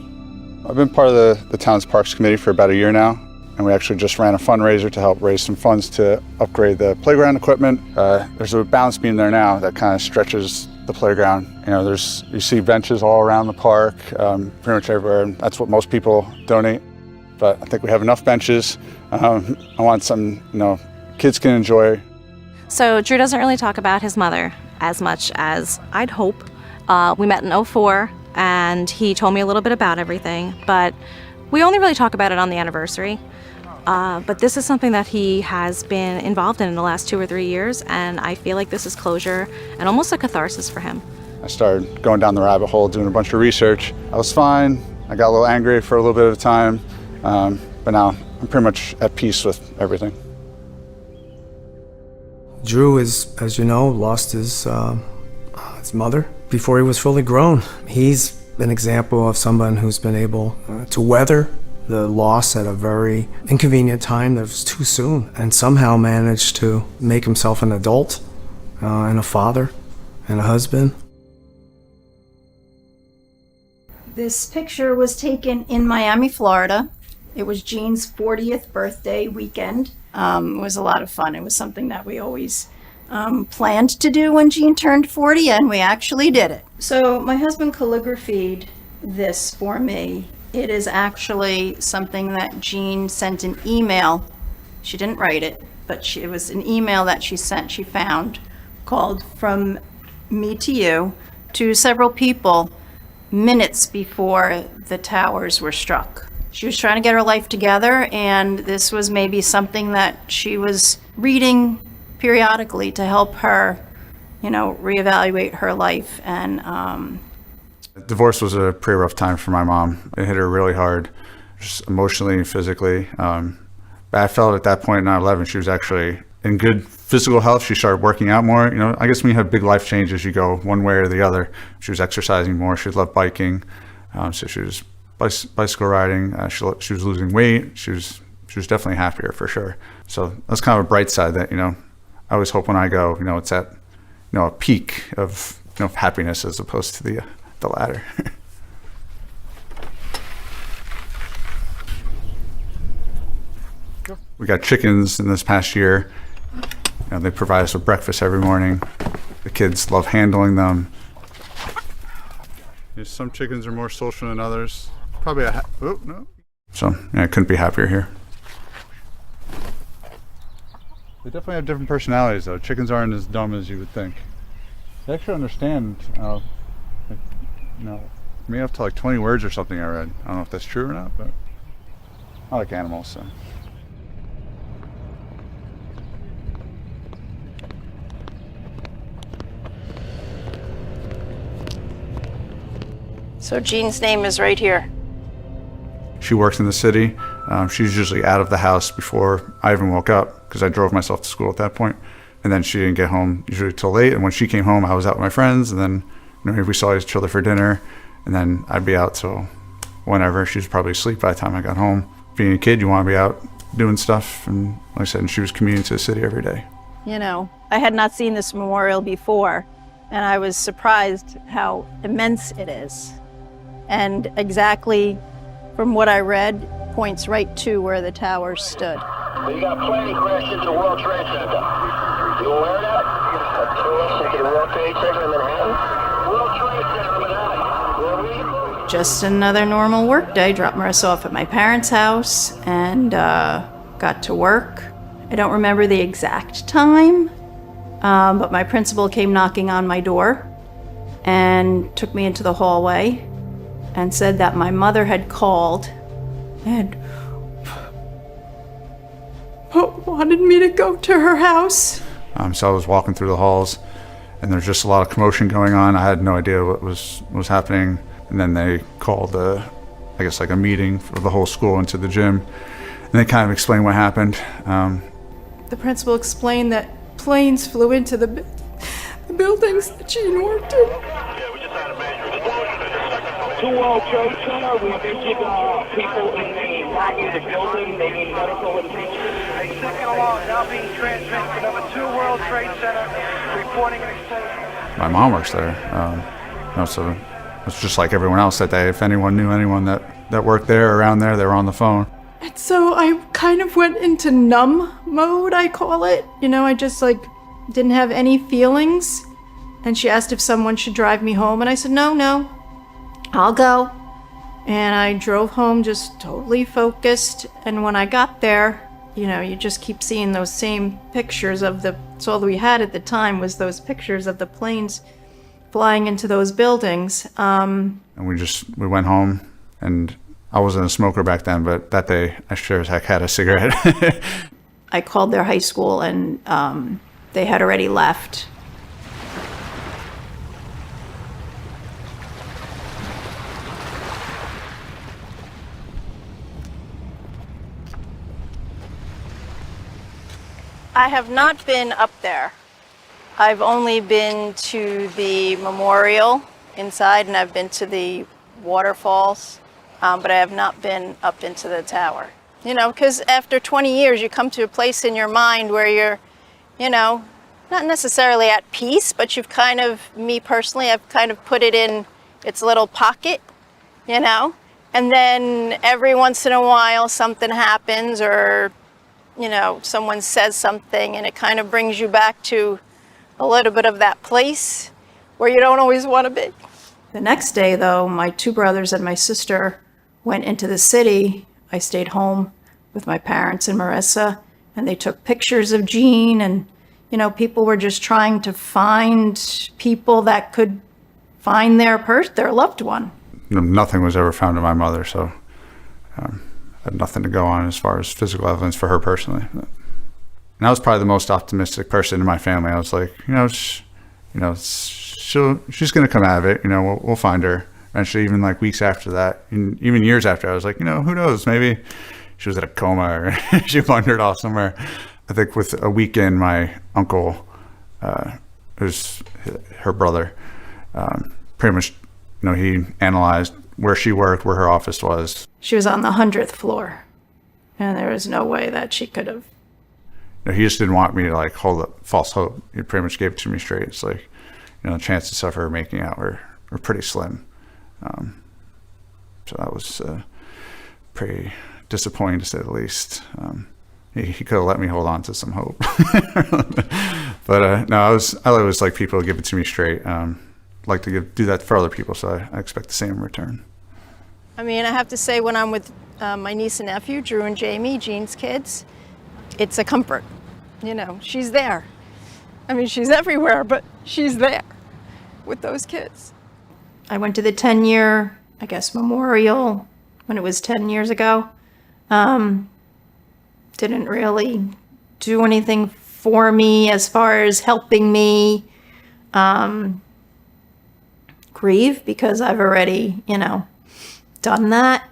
I've been part of the town's Parks Committee for about a year now. and we actually just ran a fundraiser to help raise some funds to upgrade the playground equipment. There's a balance beam there now that kind of stretches the playground. You see benches all around the park, pretty much everywhere, and that's what most people donate. But I think we have enough benches. I want some, kids can enjoy. So Drew doesn't really talk about his mother as much as I'd hope. We met in 2004, and he told me a little bit about everything, but we only really talk about it on the anniversary. But this is something that he has been involved in the last 2 or 3 years, and I feel like this is closure and almost a catharsis for him. I started going down the rabbit hole, doing a bunch of research. I was fine. I got a little angry for a little bit of time, but now I'm pretty much at peace with everything. Drew is, as you know, lost his mother before he was fully grown. He's an example of someone who's been able to weather the loss at a very inconvenient time that was too soon, and somehow managed to make himself an adult and a father and a husband. This picture was taken in Miami, Florida. It was Jean's 40th birthday weekend. It was a lot of fun. It was something that we always planned to do when Jean turned 40, and we actually did it. So my husband calligraphied this for me. It is actually something that Jean sent an email. She didn't write it, but it was an email that she found, called "From Me to You," to several people minutes before the towers were struck. She was trying to get her life together, and this was maybe something that she was reading periodically to help her, reevaluate her life. And divorce was a pretty rough time for my mom. It hit her really hard, just emotionally and physically. But I felt at that point in 9/11, she was actually in good physical health. She started working out more. I guess when you have big life changes, you go one way or the other. She was exercising more. She loved biking. So she was bicycle riding. She was losing weight. She was definitely happier for sure. So that's kind of a bright side that, I always hope when I go, it's at, a peak of, happiness as opposed to the latter. We got chickens in this past year. They provide us with breakfast every morning. The kids love handling them. Some chickens are more social than others. Probably no. So I couldn't be happier here. They definitely have different personalities, though. Chickens aren't as dumb as you would think. They actually understand. Maybe up to 20 words or something I read. I don't know if that's true or not, but I like animals, so. so Jean's name is right here. She works in the city. She's usually out of the house before I even woke up because I drove myself to school at that point. And then she didn't get home usually till late. And when she came home, I was out with my friends. And then maybe we saw each other for dinner. And then I'd be out till whenever. She was probably asleep by the time I got home. Being a kid, you want to be out doing stuff. And like I said, she was commuting to the city every day. I had not seen this memorial before, and I was surprised how immense it is. And exactly from what I read, points right to where the towers stood. We got plane crash into World Trade Center. You aware of that? A crash into the World Trade Center in Manhattan? World Trade Center in Manhattan. Just another normal work day. Dropped Marissa off at my parents' house and got to work. I don't remember the exact time, but my principal came knocking on my door and took me into the hallway and said that my mother had called and wanted me to go to her house. So I was walking through the halls, and there's just a lot of commotion going on. I had no idea what was happening. And then they called a meeting for the whole school into the gym, and they kind of explained what happened. The principal explained that planes flew into the buildings that Jean worked in. 2 World Trade Center, we've been keeping people in the building, they need medical attention. Second alarm now being transmitted to number 2 World Trade Center, reporting an explosion. My mom works there, so it's just like everyone else that day. If anyone knew anyone that worked there or around there, they were on the phone. And so I kind of went into numb mode, I call it. You know, I just like didn't have any feelings. And she asked if someone should drive me home. And I said, no, I'll go. And I drove home just totally focused. And when I got there, you know, you just keep seeing those same pictures of it's all we had at the time was those pictures of the planes flying into those buildings. And we went home, and I wasn't a smoker back then, but that day I sure as heck had a cigarette. I called their high school, and they had already left. I have not been up there. I've only been to the memorial inside, and I've been to the waterfalls, but I have not been up into the tower. You know, because after 20 years, you come to a place in your mind where you're, you know, not necessarily at peace, but you've kind of, me personally, I've kind of put it in its little pocket, you know? And then every once in a while, something happens, or you know, someone says something and it kind of brings you back to a little bit of that place where you don't always want to be. The next day, though, my two brothers and my sister went into the city. I stayed home with my parents and Marissa, and they took pictures of Jean, and, you know, people were just trying to find people that could find their loved one. Nothing was ever found of my mother, so I had nothing to go on as far as physical evidence for her personally. And I was probably the most optimistic person in my family. I was like, she's going to come out of it. You know, we'll find her. Eventually, even like weeks after that, and even years after, I was like, who knows? Maybe she was in a coma or she wandered off somewhere. I think with a weekend, my uncle, who's her brother, pretty much, he analyzed where she worked, where her office was. She was on the 100th floor, and there was no way that she could have. He just didn't want me to like hold up false hope. He pretty much gave it to me straight. It's like, the chances of her making out were pretty slim. So that was pretty disappointing to say the least. He could have let me hold on to some hope. But no, I always like people to give it to me straight. Like to do that for other people, so I expect the same in return. I mean, I have to say, when I'm with my niece and nephew, Drew and Jamie, Jean's kids, it's a comfort. She's there. I mean, she's everywhere, but she's there with those kids. I went to the 10-year, memorial when it was 10 years ago. Didn't really do anything for me as far as helping me grieve, because I've already, done that.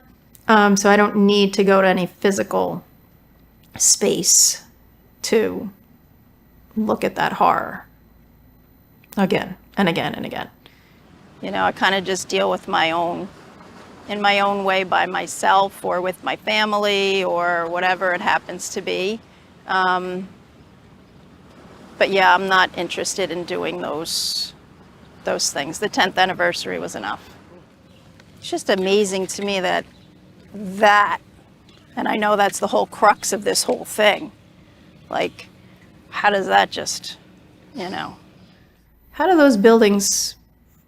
So I don't need to go to any physical space to look at that horror again and again and again. I kind of just deal with in my own way, by myself or with my family or whatever it happens to be. But yeah, I'm not interested in doing those things. The 10th anniversary was enough. It's just amazing to me that, and I know that's the whole crux of this whole thing. Like, how does that just, how do those buildings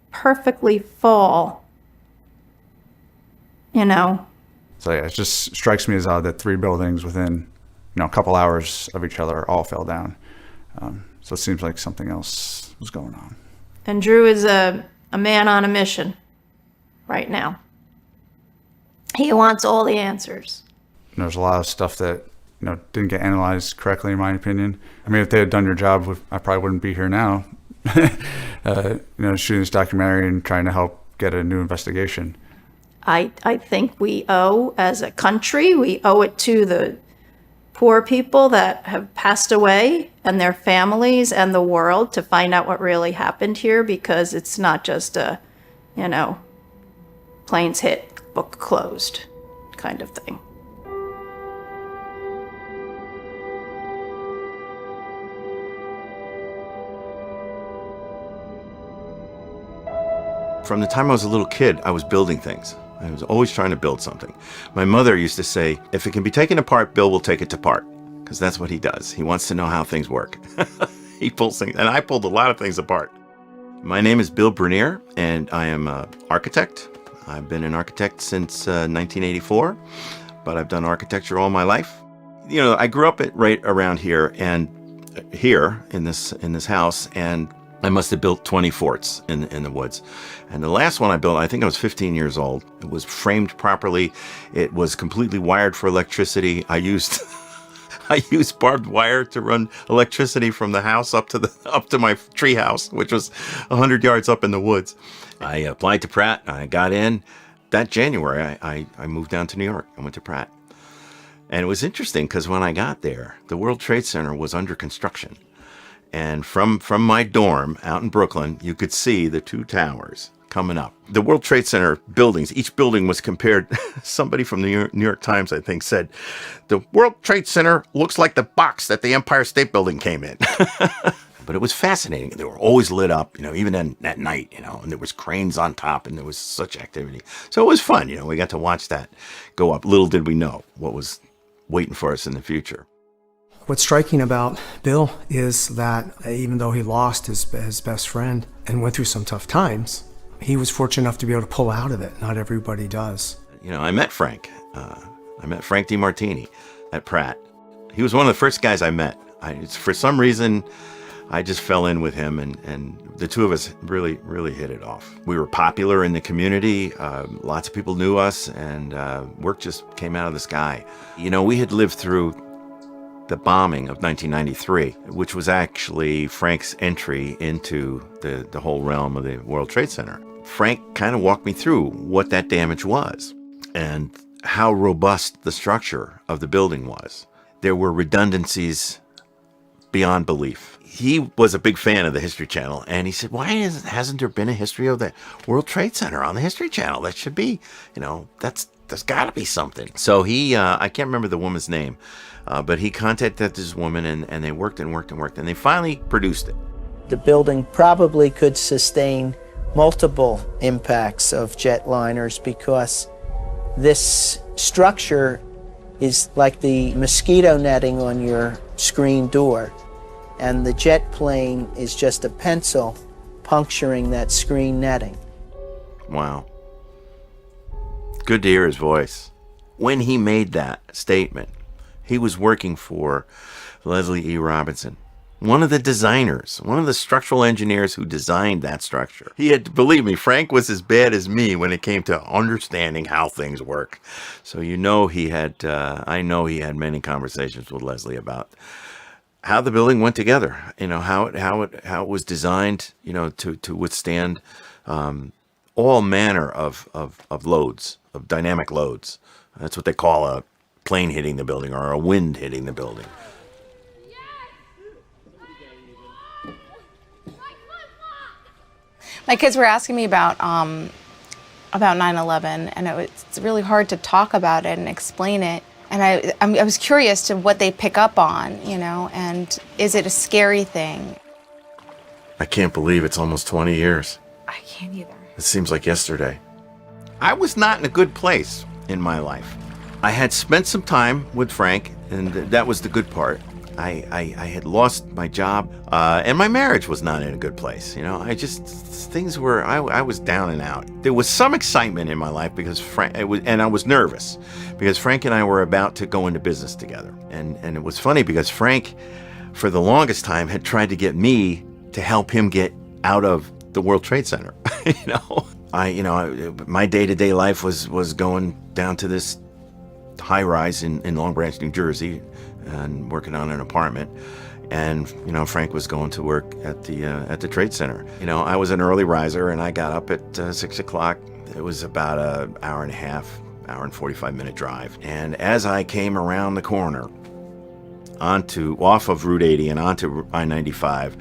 perfectly fall, So yeah, it just strikes me as odd that 3 buildings within, a couple hours of each other all fell down. So it seems like something else was going on. And Drew is a man on a mission right now. He wants all the answers. There's a lot of stuff that, didn't get analyzed correctly, in my opinion. I mean, if they had done your job, I probably wouldn't be here now, shooting this documentary and trying to help get a new investigation. I think we owe, as a country, we owe it to the poor people that have passed away and their families and the world to find out what really happened here, because it's not just a, planes hit, book closed kind of thing. From the time I was a little kid, I was building things. I was always trying to build something. My mother used to say, if it can be taken apart, Bill will take it to part, because that's what he does. He wants to know how things work. He pulls things, and I pulled a lot of things apart. My name is Bill Bernier, and I am an architect. I've been an architect since 1984, but I've done architecture all my life. You know, I grew up right around here, and here in this house, and I must have built 20 forts in the woods. And the last one I built, I think I was 15 years old. It was framed properly. It was completely wired for electricity. I used barbed wire to run electricity from the house up to my tree house, which was 100 yards up in the woods. I applied to Pratt. I got in. That January, I moved down to New York. I went to Pratt. And it was interesting because when I got there, the World Trade Center was under construction. And from my dorm out in Brooklyn, you could see the two towers coming up. The World Trade Center buildings, each building was compared, somebody from the New York Times, I think, said, the World Trade Center looks like the box that the Empire State Building came in. But it was fascinating. They were always lit up, you know, even at night, you know, and there was cranes on top and there was such activity. So it was fun, you know, we got to watch that go up. Little did we know what was waiting for us in the future. What's striking about Bill is that even though he lost his best friend and went through some tough times, he was fortunate enough to be able to pull out of it. Not everybody does. You know, I met Frank. I met Frank DiMartini at Pratt. He was one of the first guys I met. For some reason, I just fell in with him, and the two of us really, really hit it off. We were popular in the community. Lots of people knew us, and work just came out of the sky. You know, we had lived through the bombing of 1993, which was actually Frank's entry into the whole realm of the World Trade Center. Frank kind of walked me through what that damage was and how robust the structure of the building was. There were redundancies beyond belief. He was a big fan of the History Channel, and he said, why hasn't there been a history of the World Trade Center on the History Channel? That should be, you know, there's got to be something. So he, I can't remember the woman's name, but he contacted this woman, and they worked and worked and worked, and they finally produced it. The building probably could sustain multiple impacts of jetliners because this structure is like the mosquito netting on your screen door, and the jet plane is just a pencil puncturing that screen netting. Wow. Good to hear his voice. When he made that statement, he was working for Leslie E. Robinson, one of the designers, one of the structural engineers who designed that structure. He had, believe me, Frank was as bad as me when it came to understanding how things work. So you know he had, I know he had many conversations with Leslie about how the building went together, you know, how it was designed, you know, to withstand all manner of loads, of dynamic loads. That's what they call a plane hitting the building or a wind hitting the building. My kids were asking me about 9/11, and it's really hard to talk about it and explain it. And I was curious to what they pick up on, you know, and is it a scary thing? I can't believe it's almost 20 years. I can't either. It seems like yesterday. I was not in a good place in my life. I had spent some time with Frank, and that was the good part. I had lost my job, and my marriage was not in a good place. You know, I was down and out. There was some excitement in my life because and I was nervous because Frank and I were about to go into business together. And it was funny because Frank, for the longest time, had tried to get me to help him get out of the World Trade Center. My day-to-day life was going down to this high-rise in Long Branch, New Jersey, and working on an apartment. And, you know, Frank was going to work at the Trade Center. You know, I was an early riser, and I got up at 6 o'clock. It was about an hour and a half, hour and 45-minute drive. And as I came around the corner off of Route 80 and onto I-95,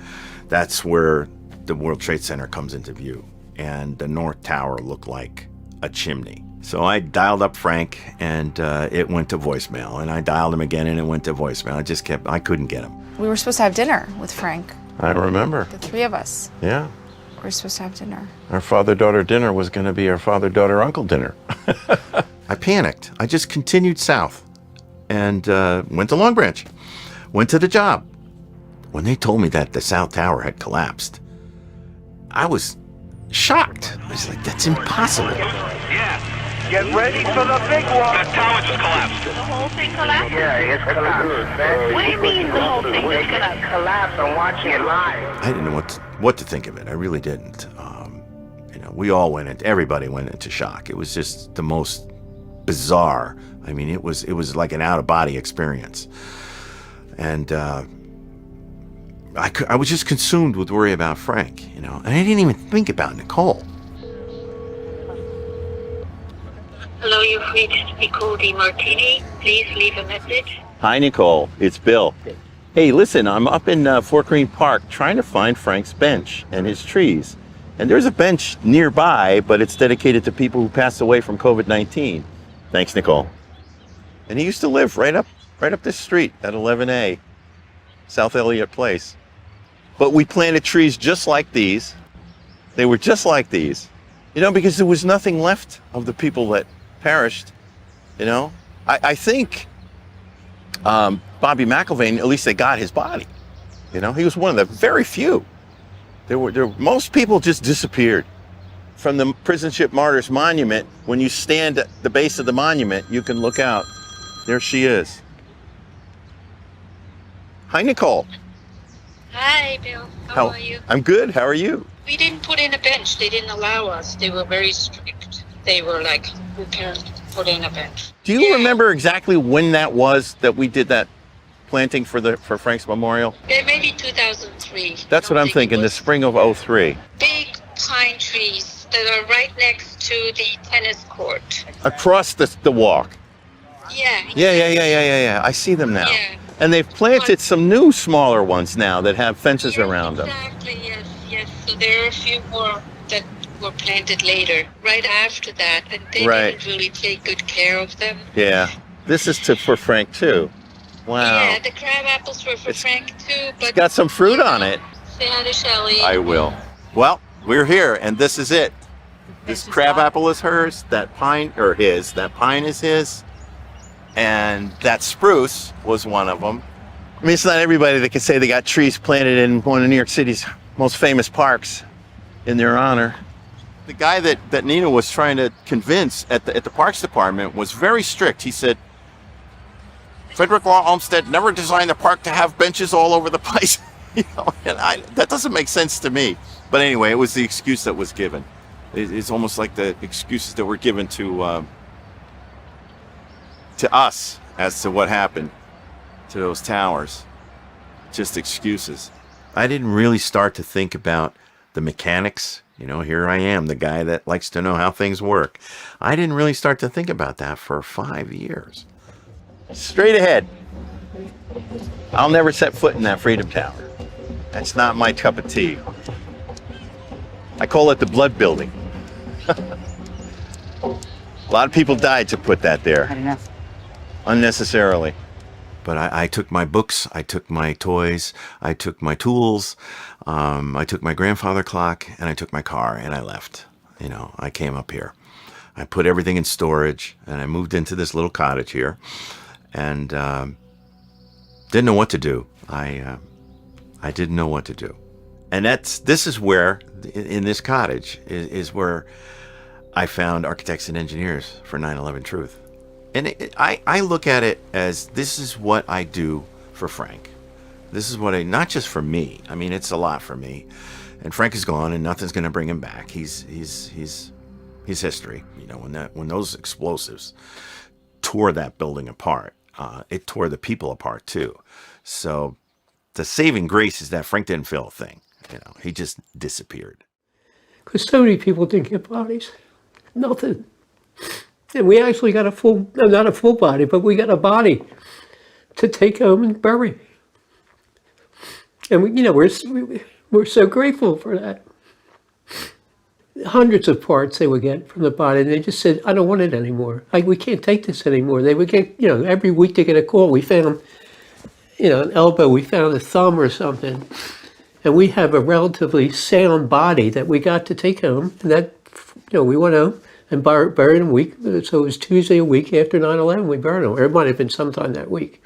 that's where the World Trade Center comes into view. And the North Tower looked like a chimney. So I dialed up Frank, and it went to voicemail. And I dialed him again, and it went to voicemail. I couldn't get him. We were supposed to have dinner with Frank. I remember. The three of us. Yeah. We were supposed to have dinner. Our father-daughter dinner was going to be our father-daughter-uncle dinner. I panicked. I just continued south and went to Long Branch, went to the job. When they told me that the South Tower had collapsed, I was shocked. I was like, that's impossible. Get ready for the big one. The tower just collapsed. The whole thing collapsed? Yeah, it's collapsed. What do you mean the whole thing just collapsed? Collapsed. I'm watching it live. I didn't know what to think of it. I really didn't. We all everybody went into shock. It was just the most bizarre. I mean, it was like an out-of-body experience. And I was just consumed with worry about Frank, and I didn't even think about Nicole. Hello, you've reached Nicole DiMartini. Please leave a message. Hi, Nicole. It's Bill. Hey, listen, I'm up in Fort Greene Park trying to find Frank's bench and his trees. And there's a bench nearby, but it's dedicated to people who passed away from COVID-19. Thanks, Nicole. And he used to live right up this street at 11A, South Elliott Place. But we planted trees just like these. They were just like these, because there was nothing left of the people that perished, I think Bobby McIlvaine, at least they got his body. He was one of the very few. Most people just disappeared. From the Prison Ship Martyrs Monument, when you stand at the base of the monument, you can look out. There she is. Hi, Nicole. Hi, Bill. How are you? I'm good. How are you? We didn't put in a bench. They didn't allow us. They were very strict. They were like, we can't put in a bench. Do you remember exactly when that was that we did that planting for Frank's memorial? Yeah, maybe 2003. That's what I'm thinking, the spring of '03. Big pine trees that are right next to the tennis court. Across the walk. Yeah. Yeah. I see them now. Yeah. And they've planted some new smaller ones now that have fences around them. Exactly, yes. So there are a few more that were planted later, right after that, and they didn't really take good care of them. Yeah. This is for Frank too. Wow. Yeah, the crab apples were for Frank too, but it's got some fruit on it. say hi to Shelley. I will. Well, we're here, and this is it. This crab apple is hers. That pine is his. And that spruce was one of them. I mean, it's not everybody that can say they got trees planted in one of New York City's most famous parks in their honor. The guy that Nina was trying to convince at the Parks Department was very strict. He said, Frederick Law Olmsted never designed the park to have benches all over the place. And that doesn't make sense to me. But anyway, it was the excuse that was given. It's almost like the excuses that were given to us as to what happened to those towers. Just excuses. I didn't really start to think about the mechanics. Here I am, the guy that likes to know how things work. I didn't really start to think about that for 5 years. Straight ahead. I'll never set foot in that Freedom Tower. That's not my cup of tea. I call it the blood building. A lot of people died to put that there. I don't know. Unnecessarily. But I took my books, I took my toys, I took my tools, I took my grandfather clock, and I took my car, and I left. I came up here. I put everything in storage, and I moved into this little cottage here, and didn't know what to do. I didn't know what to do. And this is where, in this cottage, is where I found architects and engineers for 9/11 Truth. And I look at it as, this is what I do for Frank. This is what not just for me. I mean, it's a lot for me. And Frank is gone, and nothing's going to bring him back. He's history. When those explosives tore that building apart, it tore the people apart too. So the saving grace is that Frank didn't feel a thing. He just disappeared. Because so many people didn't get bodies. Nothing. And we actually got not a full body, but we got a body to take home and bury. And we're so grateful for that. Hundreds of parts they would get from the body, and they just said, I don't want it anymore. We can't take this anymore. They would get, every week they get a call. We found, an elbow, we found a thumb or something. And we have a relatively sound body that we got to take home, and that, we went home, and buried him a week. So it was Tuesday a week after 9/11 we buried him. Or it might have been sometime that week.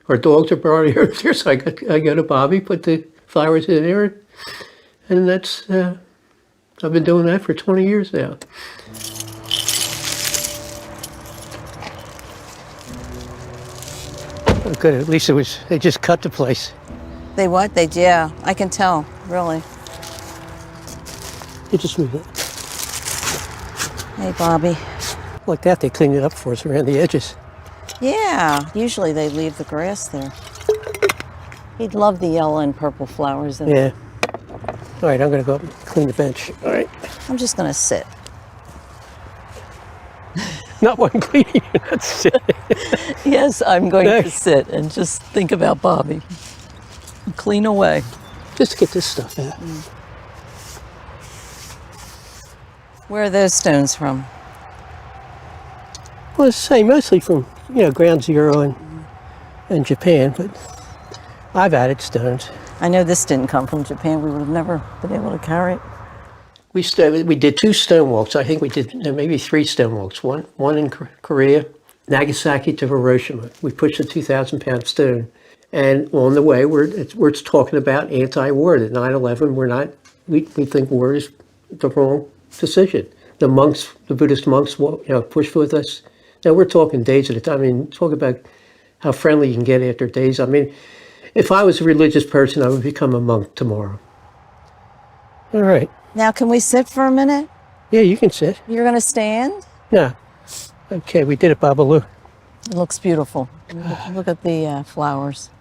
Our dogs are buried here, so I go to Bobby, put the flowers in there, and that's, I've been doing that for 20 years now. Oh, good, at least they just cut the place. They what? Yeah, I can tell, really. You just move it. Hey, Bobby. Like that, they cleaned it up for us around the edges. Yeah, usually they leave the grass there. He'd love the yellow and purple flowers. Yeah. All right, I'm going to go up and clean the bench. All right. I'm just going to sit. Not one cleaning, you're not sitting. Yes, I'm going to sit and just think about Bobby. Clean away. Just get this stuff out. Where are those stones from? Well, it's the same, mostly from, Ground Zero and Japan, but I've added stones. I know this didn't come from Japan. We would have never been able to carry it. We did 2 stone walks. I think we did maybe 3 stone walks. One in Korea, Nagasaki to Hiroshima. We pushed a 2,000-pound stone. And on the way, we're talking about anti-war. At 9/11, we think war is the wrong decision. The Buddhist monks, pushed with us. Now we're talking days at a time. I mean, talk about how friendly you can get after days. I mean, if I was a religious person, I would become a monk tomorrow. All right. Now, can we sit for a minute? Yeah, you can sit. You're going to stand? No. Okay, we did it, Babalu. It looks beautiful. Look at the flowers.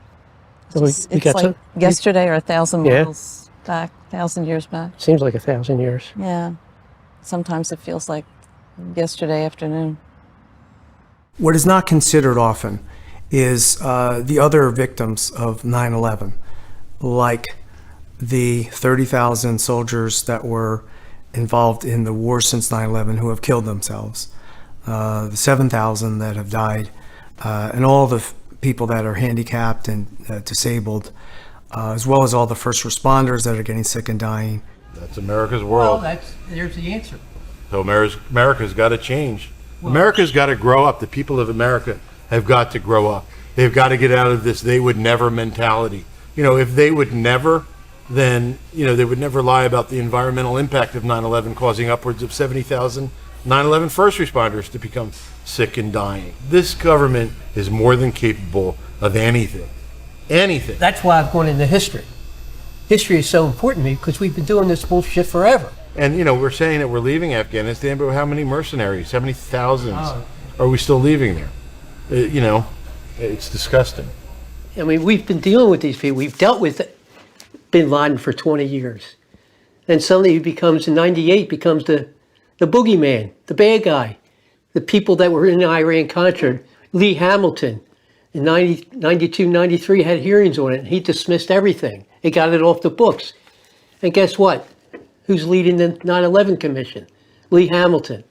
So it's got like some? yesterday or 1,000 miles back, 1,000 years back. Seems like 1,000 years. Yeah. Sometimes it feels like yesterday afternoon. What is not considered often is the other victims of 9/11, like the 30,000 soldiers that were involved in the war since 9/11 who have killed themselves, the 7,000 that have died, and all the people that are handicapped and disabled, as well as all the first responders that are getting sick and dying. That's America's world. Well, there's the answer. So America's got to change. America's got to grow up. The people of America have got to grow up. They've got to get out of this "they would never" mentality. If they would never, then they would never lie about the environmental impact of 9/11, causing upwards of 70,000 9/11 first responders to become sick and dying. This government is more than capable of anything. Anything. That's why I've gone into history. History is so important to me because we've been doing this bullshit forever. And we're saying that we're leaving Afghanistan, but how many mercenaries, how many thousands are we still leaving there? It's disgusting. I mean, we've been dealing with these people. We've dealt with bin Laden for 20 years. Then suddenly he becomes, in 98, becomes the boogeyman, the bad guy. The people that were in Iran-Contra, Lee Hamilton, in 92, 93 had hearings on it, and he dismissed everything. He got it off the books. And guess what? Who's leading the 9/11 Commission? Lee Hamilton.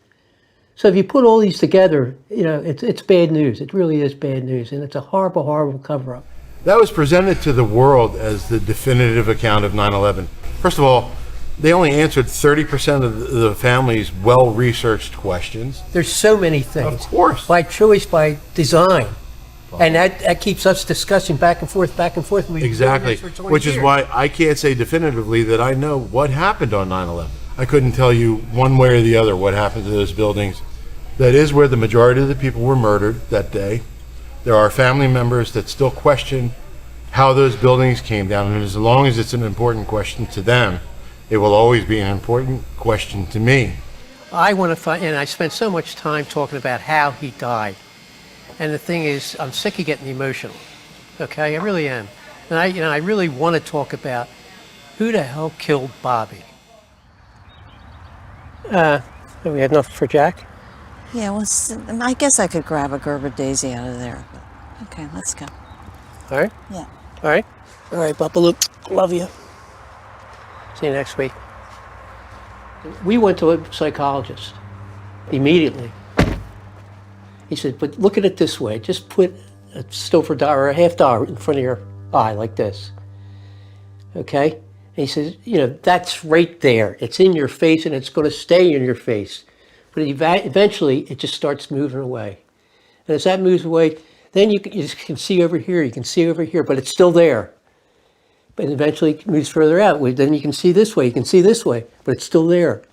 So if you put all these together, it's bad news. It really is bad news, and it's a horrible, horrible cover-up. That was presented to the world as the definitive account of 9/11. First of all, they only answered 30% of the family's well-researched questions. There's so many things. Of course. By choice, by design. And that keeps us discussing back and forth. Exactly. Which is why I can't say definitively that I know what happened on 9/11. I couldn't tell you one way or the other what happened to those buildings. That is where the majority of the people were murdered that day. There are family members that still question how those buildings came down, and as long as it's an important question to them, it will always be an important question to me. I want to find, and I spent so much time talking about how he died. And the thing is, I'm sick of getting emotional. Okay, I really am. And I really want to talk about who the hell killed Bobby. We had nothing for Jack? Yeah, well, I guess I could grab a Gerber Daisy out of there. But okay, let's go. All right? Yeah. All right? All right, Babalu. Love you. See you next week. We went to a psychologist immediately. He said, but look at it this way. Just put a $1 or a $50 in front of your eye like this. Okay? he says, that's right there. It's in your face and it's going to stay in your face. But eventually it just starts moving away. And as that moves away, then you just can see over here, you can see over here, but it's still there. But eventually it moves further out. Then you can see this way, you can see this way, but it's still there.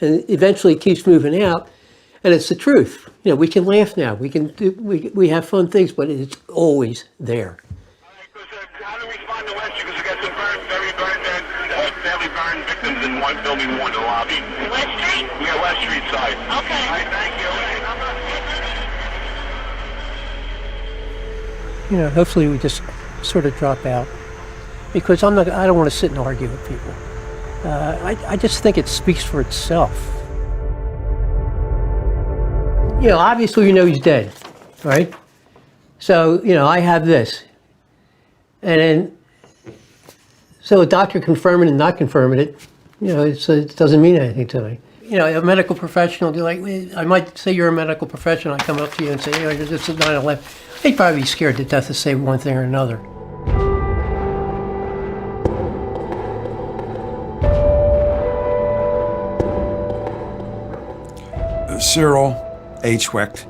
And eventually it keeps moving out. And it's the truth. We can laugh now. We can we have fun things, but it's always there. How to respond to West Street, because we got some very badly burned victims in one building, one in the lobby. West Street? Yeah, West Street side. Okay. All right, thank you. Hopefully we just sort of drop out, because I don't want to sit and argue with people. I just think it speaks for itself. Obviously he's dead, right? So, I have this. And then, so a doctor confirming and not confirming it, it doesn't mean anything to me. A medical professional, I might say you're a medical professional, I come up to you and say, this is 9/11. They'd probably be scared to death to say one thing or another. Cyril H. Wecht.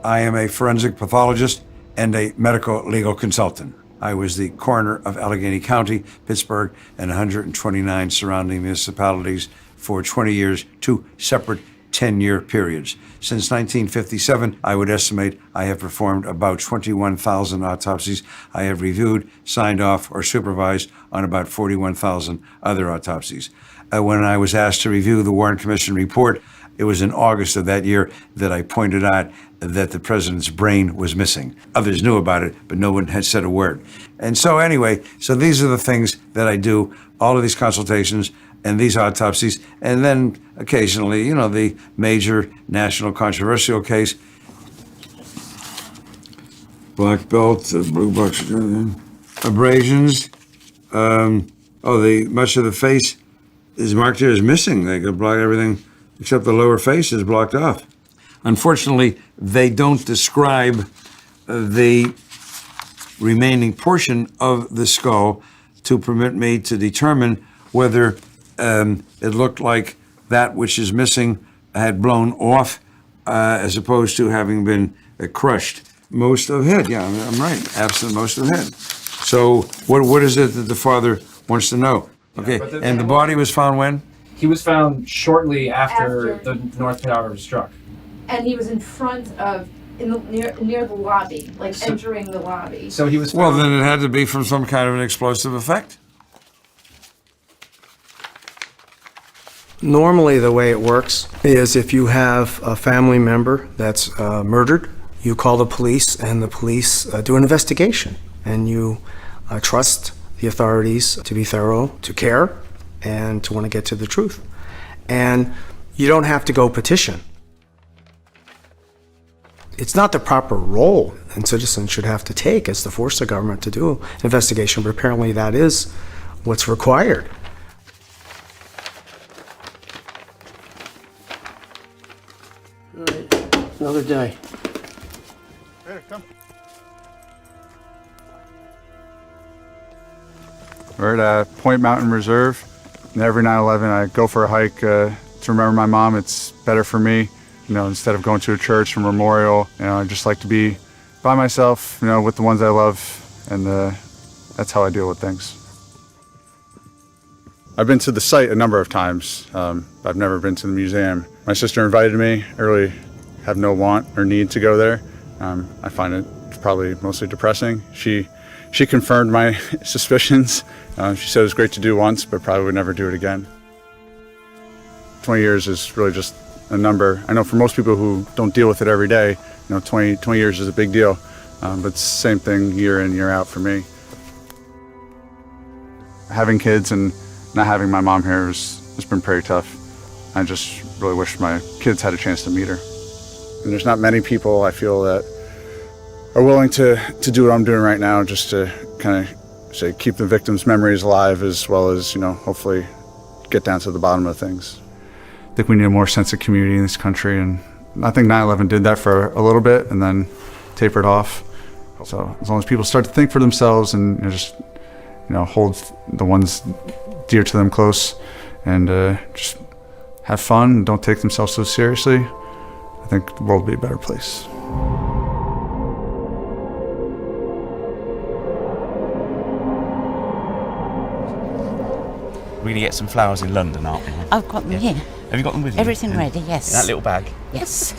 I am a forensic pathologist and a medical legal consultant. I was the coroner of Allegheny County, Pittsburgh, and 129 surrounding municipalities for 20 years, 2 separate 10-year periods. Since 1957, I would estimate I have performed about 21,000 autopsies. I have reviewed, signed off, or supervised on about 41,000 other autopsies. When I was asked to review the Warren Commission report, it was in August of that year that I pointed out that the president's brain was missing. Others knew about it, but no one had said a word. And so anyway, these are the things that I do, all of these consultations and these autopsies, and then occasionally, the major national controversial case. Black belt, blue box, abrasions. Much of the face is marked here as missing. They could block everything except the lower face is blocked off. Unfortunately, they don't describe the remaining portion of the skull to permit me to determine whether it looked like that which is missing had blown off as opposed to having been crushed. Most of head, yeah, I'm right, absent most of head. So what is it that the father wants to know? Okay, and the body was found when? He was found shortly after the North Tower was struck. And he was in front of, near the lobby, entering the lobby. So he was found. Well, then it had to be from some kind of an explosive effect. Normally the way it works is if you have a family member that's murdered, you call the police and the police do an investigation. And you trust the authorities to be thorough, to care, and to want to get to the truth. And you don't have to go petition. It's not the proper role and citizens should have to take as to force the government to do an investigation, but apparently that is what's required. All right, another day. Here, come. We're at Point Mountain Reserve. And every 9/11, I go for a hike to remember my mom. It's better for me, instead of going to a church or memorial. I just like to be by myself, with the ones I love, and that's how I deal with things. I've been to the site a number of times. I've never been to the museum. My sister invited me. I really have no want or need to go there. I find it probably mostly depressing. She confirmed my suspicions. She said it was great to do once, but probably would never do it again. 20 years is really just a number. I know for most people who don't deal with it every day, 20 years is a big deal. But it's the same thing year in, year out for me. Having kids and not having my mom here has been pretty tough. I just really wish my kids had a chance to meet her. And there's not many people I feel that are willing to do what I'm doing right now, just to kind of keep the victims' memories alive, as well as, hopefully get down to the bottom of things. I think we need a more sense of community in this country, and I think 9/11 did that for a little bit and then tapered off. So as long as people start to think for themselves and just, hold the ones dear to them close, and just have fun, don't take themselves so seriously, I think the world will be a better place. We're going to get some flowers in London, aren't we? I've got them here. Have you got them with you? Everything ready, yes. In that little bag? Yes.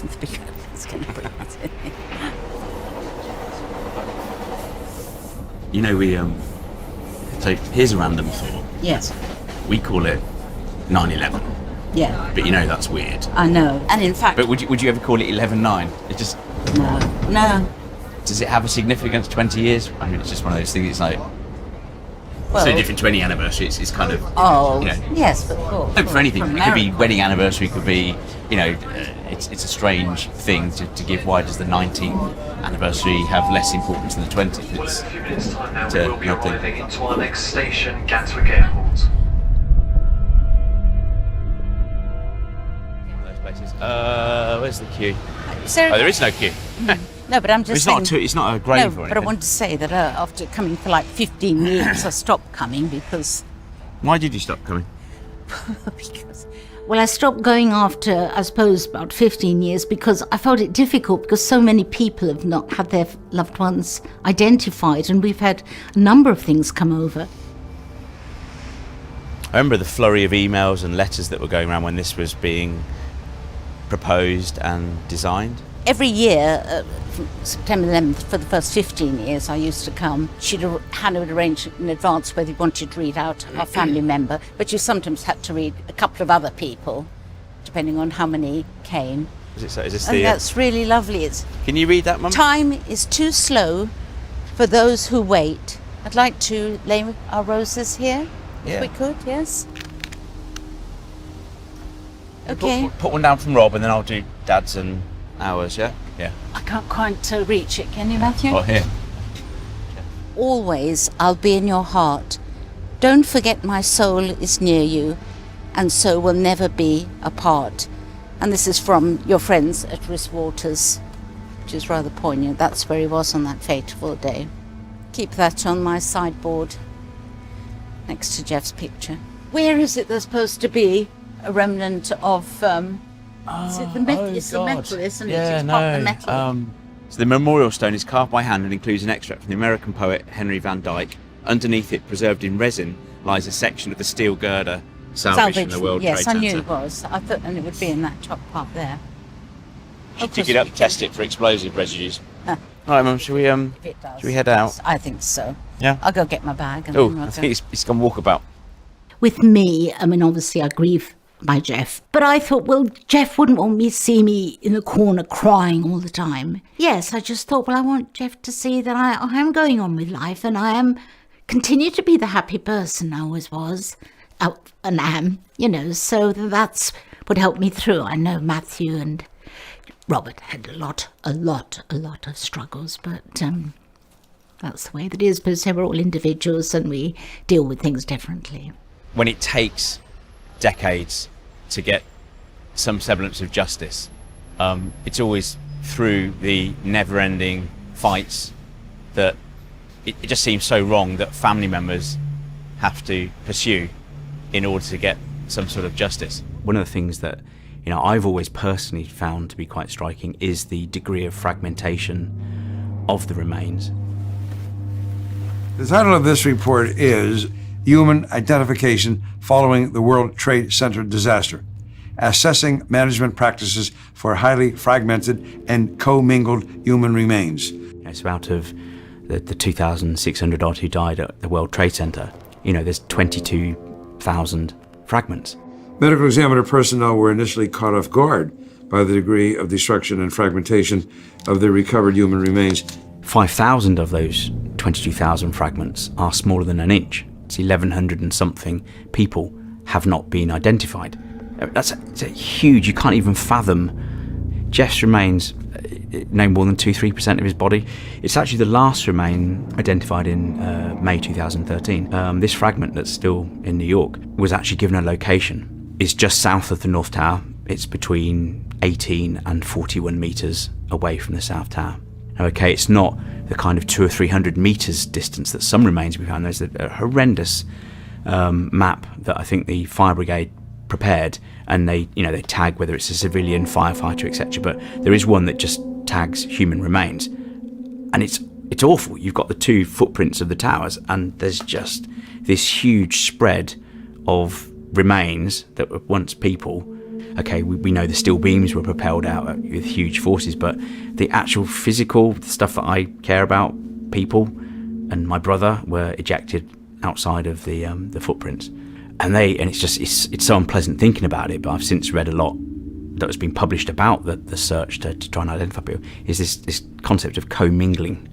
It's going to bring it in. You know, so here's a random thought. Yes. We call it 9/11. Yeah. But you know that's weird. I know. And in fact... But would you ever call it 11/9? It just... No. Does it have a significance, 20 years? I mean, it's just one of those things, it's like... Well, so different to any anniversary, it's kind of... Oh, you know, yes, but of course. no, for anything. From It could be America. wedding anniversary, it could be, you know, it's a strange thing to give. Why does the 19th anniversary have less importance than the 20th? It's a We'll be odd thing. arriving into our next station, Gatwick Airport. Where's the queue? There is no queue. No, but I'm just saying... It's not a grave or No, anything. but I want to say that after coming for like 15 years, I stopped coming because... Why did you stop coming? Well, I stopped going after, I suppose, about 15 years because I felt it difficult because so many people have not had their loved ones identified, and we've had a number of things come over. I remember the flurry of emails and letters that were going around when this was being proposed and designed. Every year, from September 11th, for the first 15 years, I used to come. Hannah would arrange in advance whether you wanted to read out a family member, but you sometimes had to read a couple of other people, depending on how many came. Is this And the... that's really lovely. Can you read that, Mum? Time is too slow for those who wait. I'd like to lay our roses here, Yeah. if we could, yes? Okay. Put one down from Rob, and then I'll do Dad's and ours, yeah? Yeah. I can't quite reach it, can you, Matthew? Oh, here. Always I'll be in your heart. Don't forget my soul is near you, and so we'll never be apart. And this is from your friends at Rhys Waters, which is rather poignant. That's where he was on that fateful day. Keep that on my sideboard, next to Jeff's picture. Where is it there's supposed to be a remnant of... is it the metal? It's the metal, isn't it? Yeah, It's part of the metal. So the memorial stone is carved by hand and includes an extract from the American poet Henry Van Dyke. Underneath it, preserved in resin, lies a section of the steel girder salvaged from the World yes, Trade I knew Center. it was. I thought, and it would be in that top part there. Should pick it up, test it for explosive residues. All right, Mum, should we head out? I think so. Yeah? I'll go get my bag. And Oh, then I'll I go. think it's gone walkabout. With me, I mean, obviously I grieve by Jeff, but I thought, well, Jeff wouldn't want me to see me in the corner crying all the time. Yes, I just thought, well, I want Jeff to see that I am going on with life, and I am continue to be the happy person I always was, and am, you know, so that's what helped me through. I know Matthew and Robert had a lot of struggles, but that's the way that it is, because we're all individuals and we deal with things differently. When it takes decades to get some semblance of justice, it's always through the never-ending fights that it just seems so wrong that family members have to pursue in order to get some sort of justice. One of the things that I've always personally found to be quite striking is the degree of fragmentation of the remains. The title of this report is Human Identification Following the World Trade Center Disaster, Assessing Management Practices for Highly Fragmented and Co-mingled Human Remains. So out of the 2,600 odd who died at the World Trade Center, there's 22,000 fragments. Medical examiner personnel were initially caught off guard by the degree of destruction and fragmentation of the recovered human remains. 5,000 of those 22,000 fragments are smaller than an inch. It's 1,100 and something people have not been identified. That's huge. You can't even fathom. Jeff's remains no more than 2-3% of his body. It's actually the last remain identified in May 2013. This fragment that's still in New York was actually given a location. It's just south of the North Tower. It's between 18 and 41 meters away from the South Tower. Okay, it's not the kind of 200 or 300 meters distance that some remains we found. There's a horrendous map that I think the fire brigade prepared, and they tag whether it's a civilian, firefighter, etc. But there is one that just tags human remains, and it's awful. You've got the 2 footprints of the towers, and there's just this huge spread of remains that were once people. Okay, we know the steel beams were propelled out with huge forces, but the actual physical stuff that I care about, people and my brother, were ejected outside of the footprints, and it's so unpleasant thinking about it. But I've since read a lot that has been published about the search to try and identify people. Is this concept of commingling?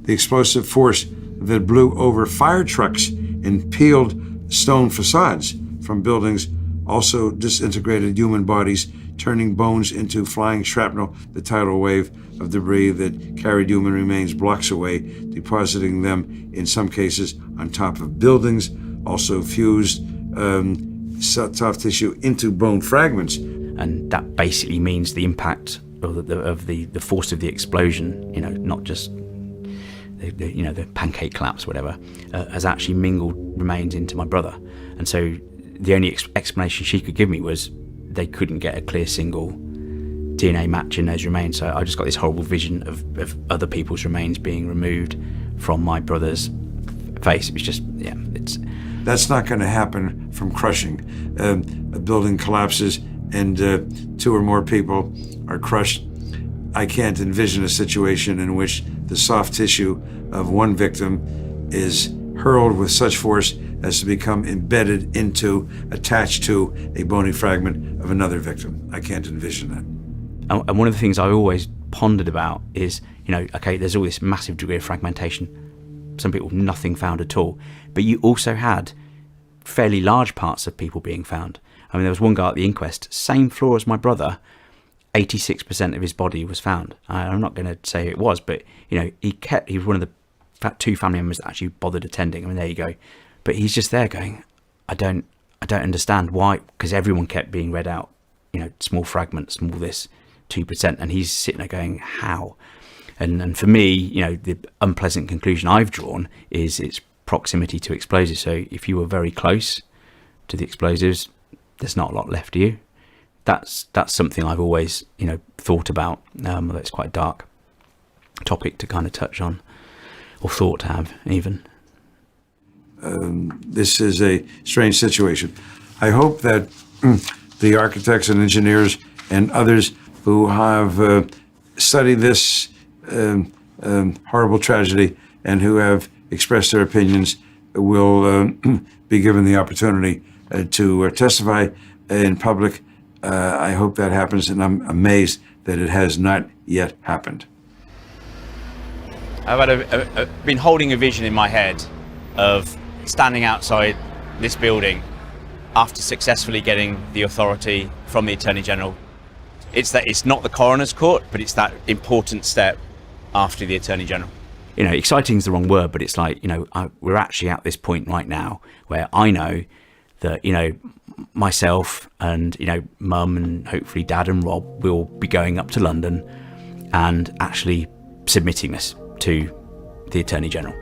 The explosive force that blew over fire trucks and peeled stone facades from buildings also disintegrated human bodies, turning bones into flying shrapnel, the tidal wave of debris that carried human remains blocks away, depositing them, in some cases, on top of buildings, also fused soft tissue into bone fragments. And that basically means the impact of the force of the explosion, not just the pancake collapse, whatever, has actually mingled remains into my brother. And so the only explanation she could give me was they couldn't get a clear single DNA match in those remains. So I just got this horrible vision of other people's remains being removed from my brother's face. It was just, That's not going to happen from crushing. A building collapses and 2 or more people are crushed. I can't envision a situation in which the soft tissue of one victim is hurled with such force as to become embedded into, attached to a bony fragment of another victim. I can't envision that. And one of the things I always pondered about is, okay, there's all this massive degree of fragmentation. Some people, nothing found at all. But you also had fairly large parts of people being found. I mean, there was one guy at the inquest, same floor as my brother, 86% of his body was found. I'm not going to say who it was, but he was one of the 2 family members that actually bothered attending. I mean, there you go. But he's just there going, I don't understand why, because everyone kept being read out, small fragments, small this, 2%, and he's sitting there going, how? And for me, the unpleasant conclusion I've drawn is its proximity to explosives. So if you were very close to the explosives, there's not a lot left of you. That's something I've always, thought about, although it's quite a dark topic to kind of touch on, or thought to have, even. This is a strange situation. I hope that the architects and engineers and others who have studied this horrible tragedy and who have expressed their opinions will be given the opportunity to testify in public. I hope that happens, and I'm amazed that it has not yet happened. I've been holding a vision in my head of standing outside this building after successfully getting the authority from the Attorney General. It's not the coroner's court, but it's that important step after the Attorney General. Exciting is the wrong word, but it's like, we're actually at this point right now where I know that, myself and, Mum and hopefully Dad and Rob will be going up to London and actually submitting this to the Attorney General.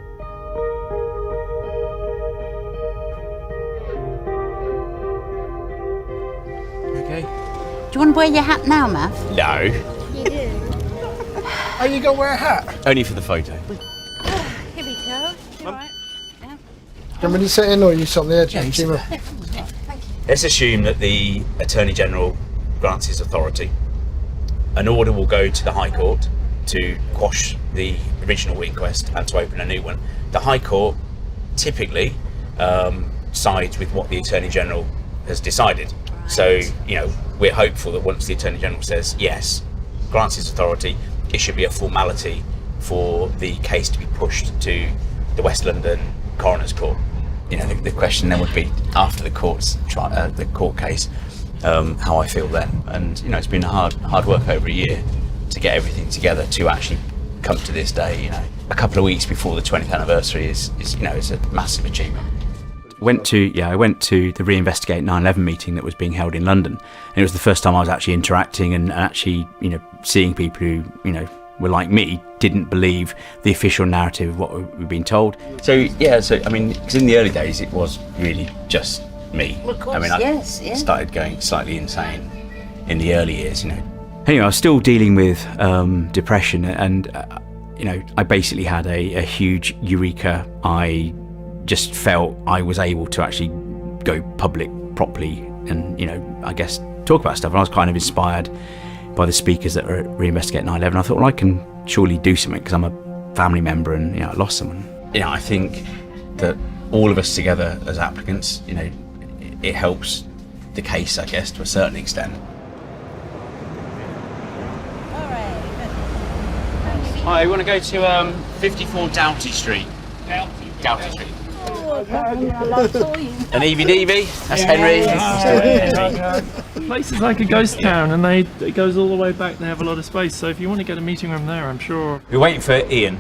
Do you want to wear your hat now, Mav? No. You do. Are you going to wear a hat? Only for the photo. Here we go. You all right? Do you want me to sit in or you sit on the edge? Yeah, Let's assume that the Attorney General grants his authority. An order will go to the High Court to quash the original inquest and to open a new one. The High Court typically sides with what the Attorney General has decided. So, we're hopeful that once the Attorney General says yes, grants his authority, it should be a formality for the case to be pushed to the West London Coroner's Court. The question then would be, after the court case, how I feel then. And, it's been hard work over a year to get everything together to actually come to this day. A couple of weeks before the 20th anniversary is it's a massive achievement. I went to the Reinvestigate 9/11 meeting that was being held in London, and it was the first time I was actually interacting and actually, seeing people who, were like me, didn't believe the official narrative of what we've been told. So yeah, I mean, because in the early days it was really just me. Of course, I mean, I yes. started going slightly insane in the early years, you know. Anyway, I was still dealing with depression, and you know, I basically had a huge eureka. I just felt I was able to actually go public properly, and you know, I guess talk about stuff. And I was kind of inspired by the speakers that were reinvestigating 9/11. I thought, well, I can surely do something because I'm a family member, and you know, I lost someone. You know, I think that all of us together as applicants, you know, it helps the case, I guess, to a certain extent. Hi, we want to go to 54 Doughty Street. Doughty Street. An EVDV, that's Henry. The place is like a ghost town, and it goes all the way back. They have a lot of space, so if you want to get a meeting room there, I'm sure. We're waiting for Ian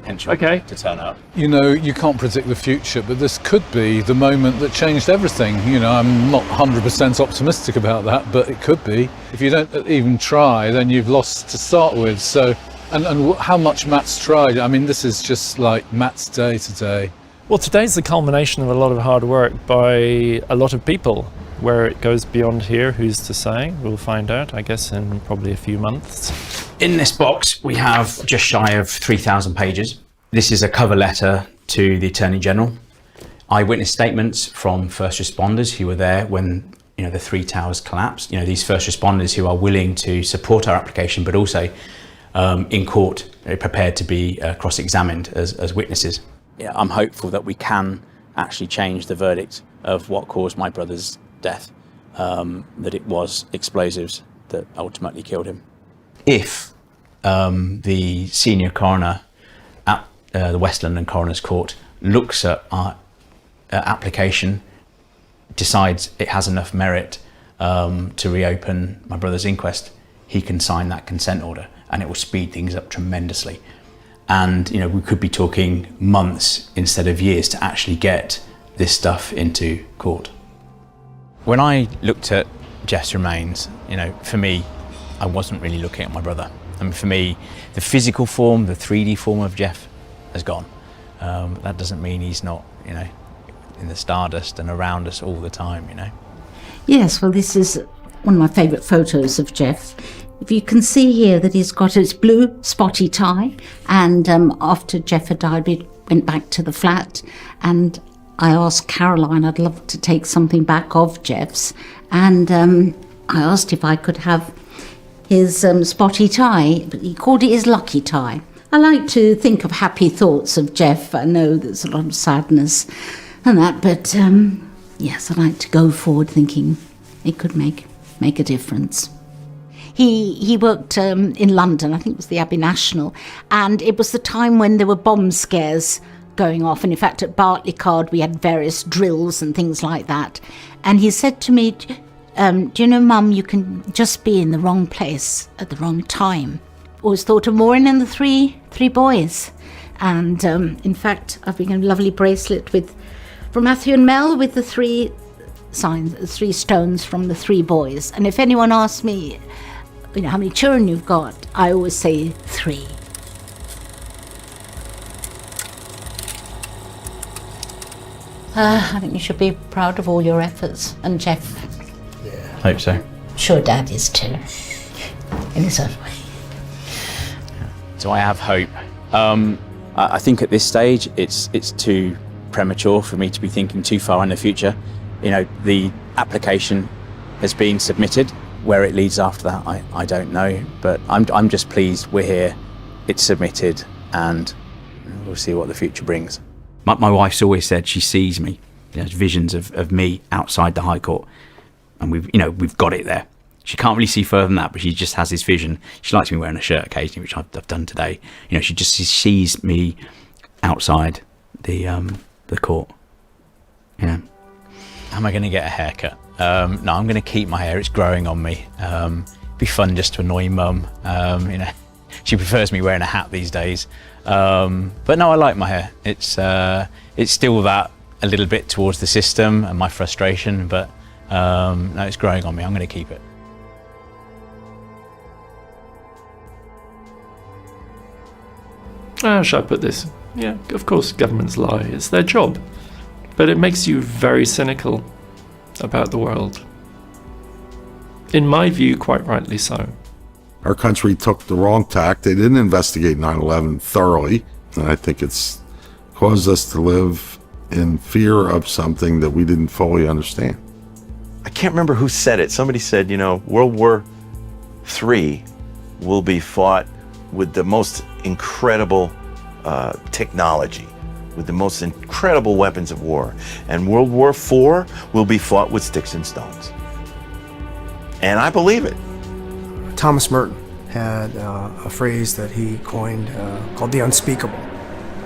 Henschel to turn up. You know, you can't predict the future, but this could be the moment that changed everything. You know, I'm not 100% optimistic about that, but it could be. If you don't even try, then you've lost to start with. So, and how much Matt's tried. I mean, this is just like Matt's day today. Well, today's the culmination of a lot of hard work by a lot of people. Where it goes beyond here, who's to say? We'll find out, I guess, in probably a few months. In this box, we have just shy of 3,000 pages. This is a cover letter to the Attorney General. Eyewitness statements from first responders who were there when, you know, the 3 towers collapsed. You know, these first responders who are willing to support our application, but also in court, prepared to be cross-examined as witnesses. Yeah, I'm hopeful that we can actually change the verdict of what caused my brother's death, that it was explosives that ultimately killed him. If the senior coroner at the West London Coroner's Court looks at our application, decides it has enough merit to reopen my brother's inquest, he can sign that consent order, and it will speed things up tremendously. And you know, we could be talking months instead of years to actually get this stuff into court. When I looked at Jeff's remains, you know, for me, I wasn't really looking at my brother. I mean, for me, the physical form, the 3D form of Jeff has gone. That doesn't mean he's not, you know, in the stardust and around us all the time, you know. Yes, well, this is one of my favourite photos of Jeff. If you can see here that he's got his blue spotty tie, and after Jeff had died, we went back to the flat, and I asked Caroline, I'd love to take something back of Jeff's, and I asked if I could have his spotty tie, but he called it his lucky tie. I like to think of happy thoughts of Jeff. I know there's a lot of sadness and that, but yes, I like to go forward thinking it could make a difference. He worked in London, I think it was the Abbey National, and it was the time when there were bomb scares going off, and in fact at Bartleycard we had various drills and things like that. And he said to me, do you know, Mum, you can just be in the wrong place at the wrong time. Always thought of Maureen and the three boys. And in fact, I've been a lovely bracelet from Matthew and Mel with the 3 signs, 3 stones from the 3 boys. And if anyone asks me, you know, how many children you've got, I always say 3. I think you should be proud of all your efforts, and Jeff. Yeah. Hope so. Sure, Dad is too, in his own way. So I have hope. I think at this stage it's too premature for me to be thinking too far in the future. You know, the application has been submitted. Where it leads after that, I don't know. But I'm just pleased we're here. It's submitted, and we'll see what the future brings. My wife's always said she sees me. You know, visions of me outside the High Court, and we've got it there. She can't really see further than that, but she just has this vision. She likes me wearing a shirt occasionally, which I've done today. You know, she just sees me outside the court. You know, am I going to get a haircut? No, I'm going to keep my hair. It's growing on me. It'd be fun just to annoy Mum. You know, she prefers me wearing a hat these days. But no, I like my hair. It's still that a little bit towards the system and my frustration, but no, it's growing on me. I'm going to keep it. How should I put this? Yeah, of course governments lie, it's their job. But it makes you very cynical about the world. In my view, quite rightly so. Our country took the wrong tack. They didn't investigate 9/11 thoroughly, and I think it's caused us to live in fear of something that we didn't fully understand. I can't remember who said it. Somebody said, World War III will be fought with the most incredible technology, with the most incredible weapons of war. And World War IV will be fought with sticks and stones. And I believe it. Thomas Merton had a phrase that he coined called the unspeakable.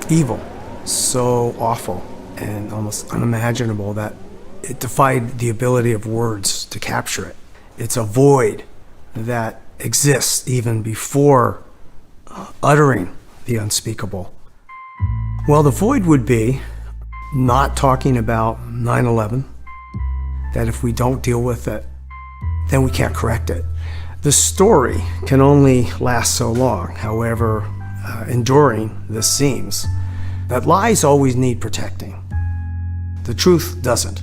Evil, so awful and almost unimaginable that it defied the ability of words to capture it. It's a void that exists even before uttering the unspeakable. Well, the void would be not talking about 9/11, that if we don't deal with it, then we can't correct it. The story can only last so long, however enduring this seems, that lies always need protecting. The truth doesn't.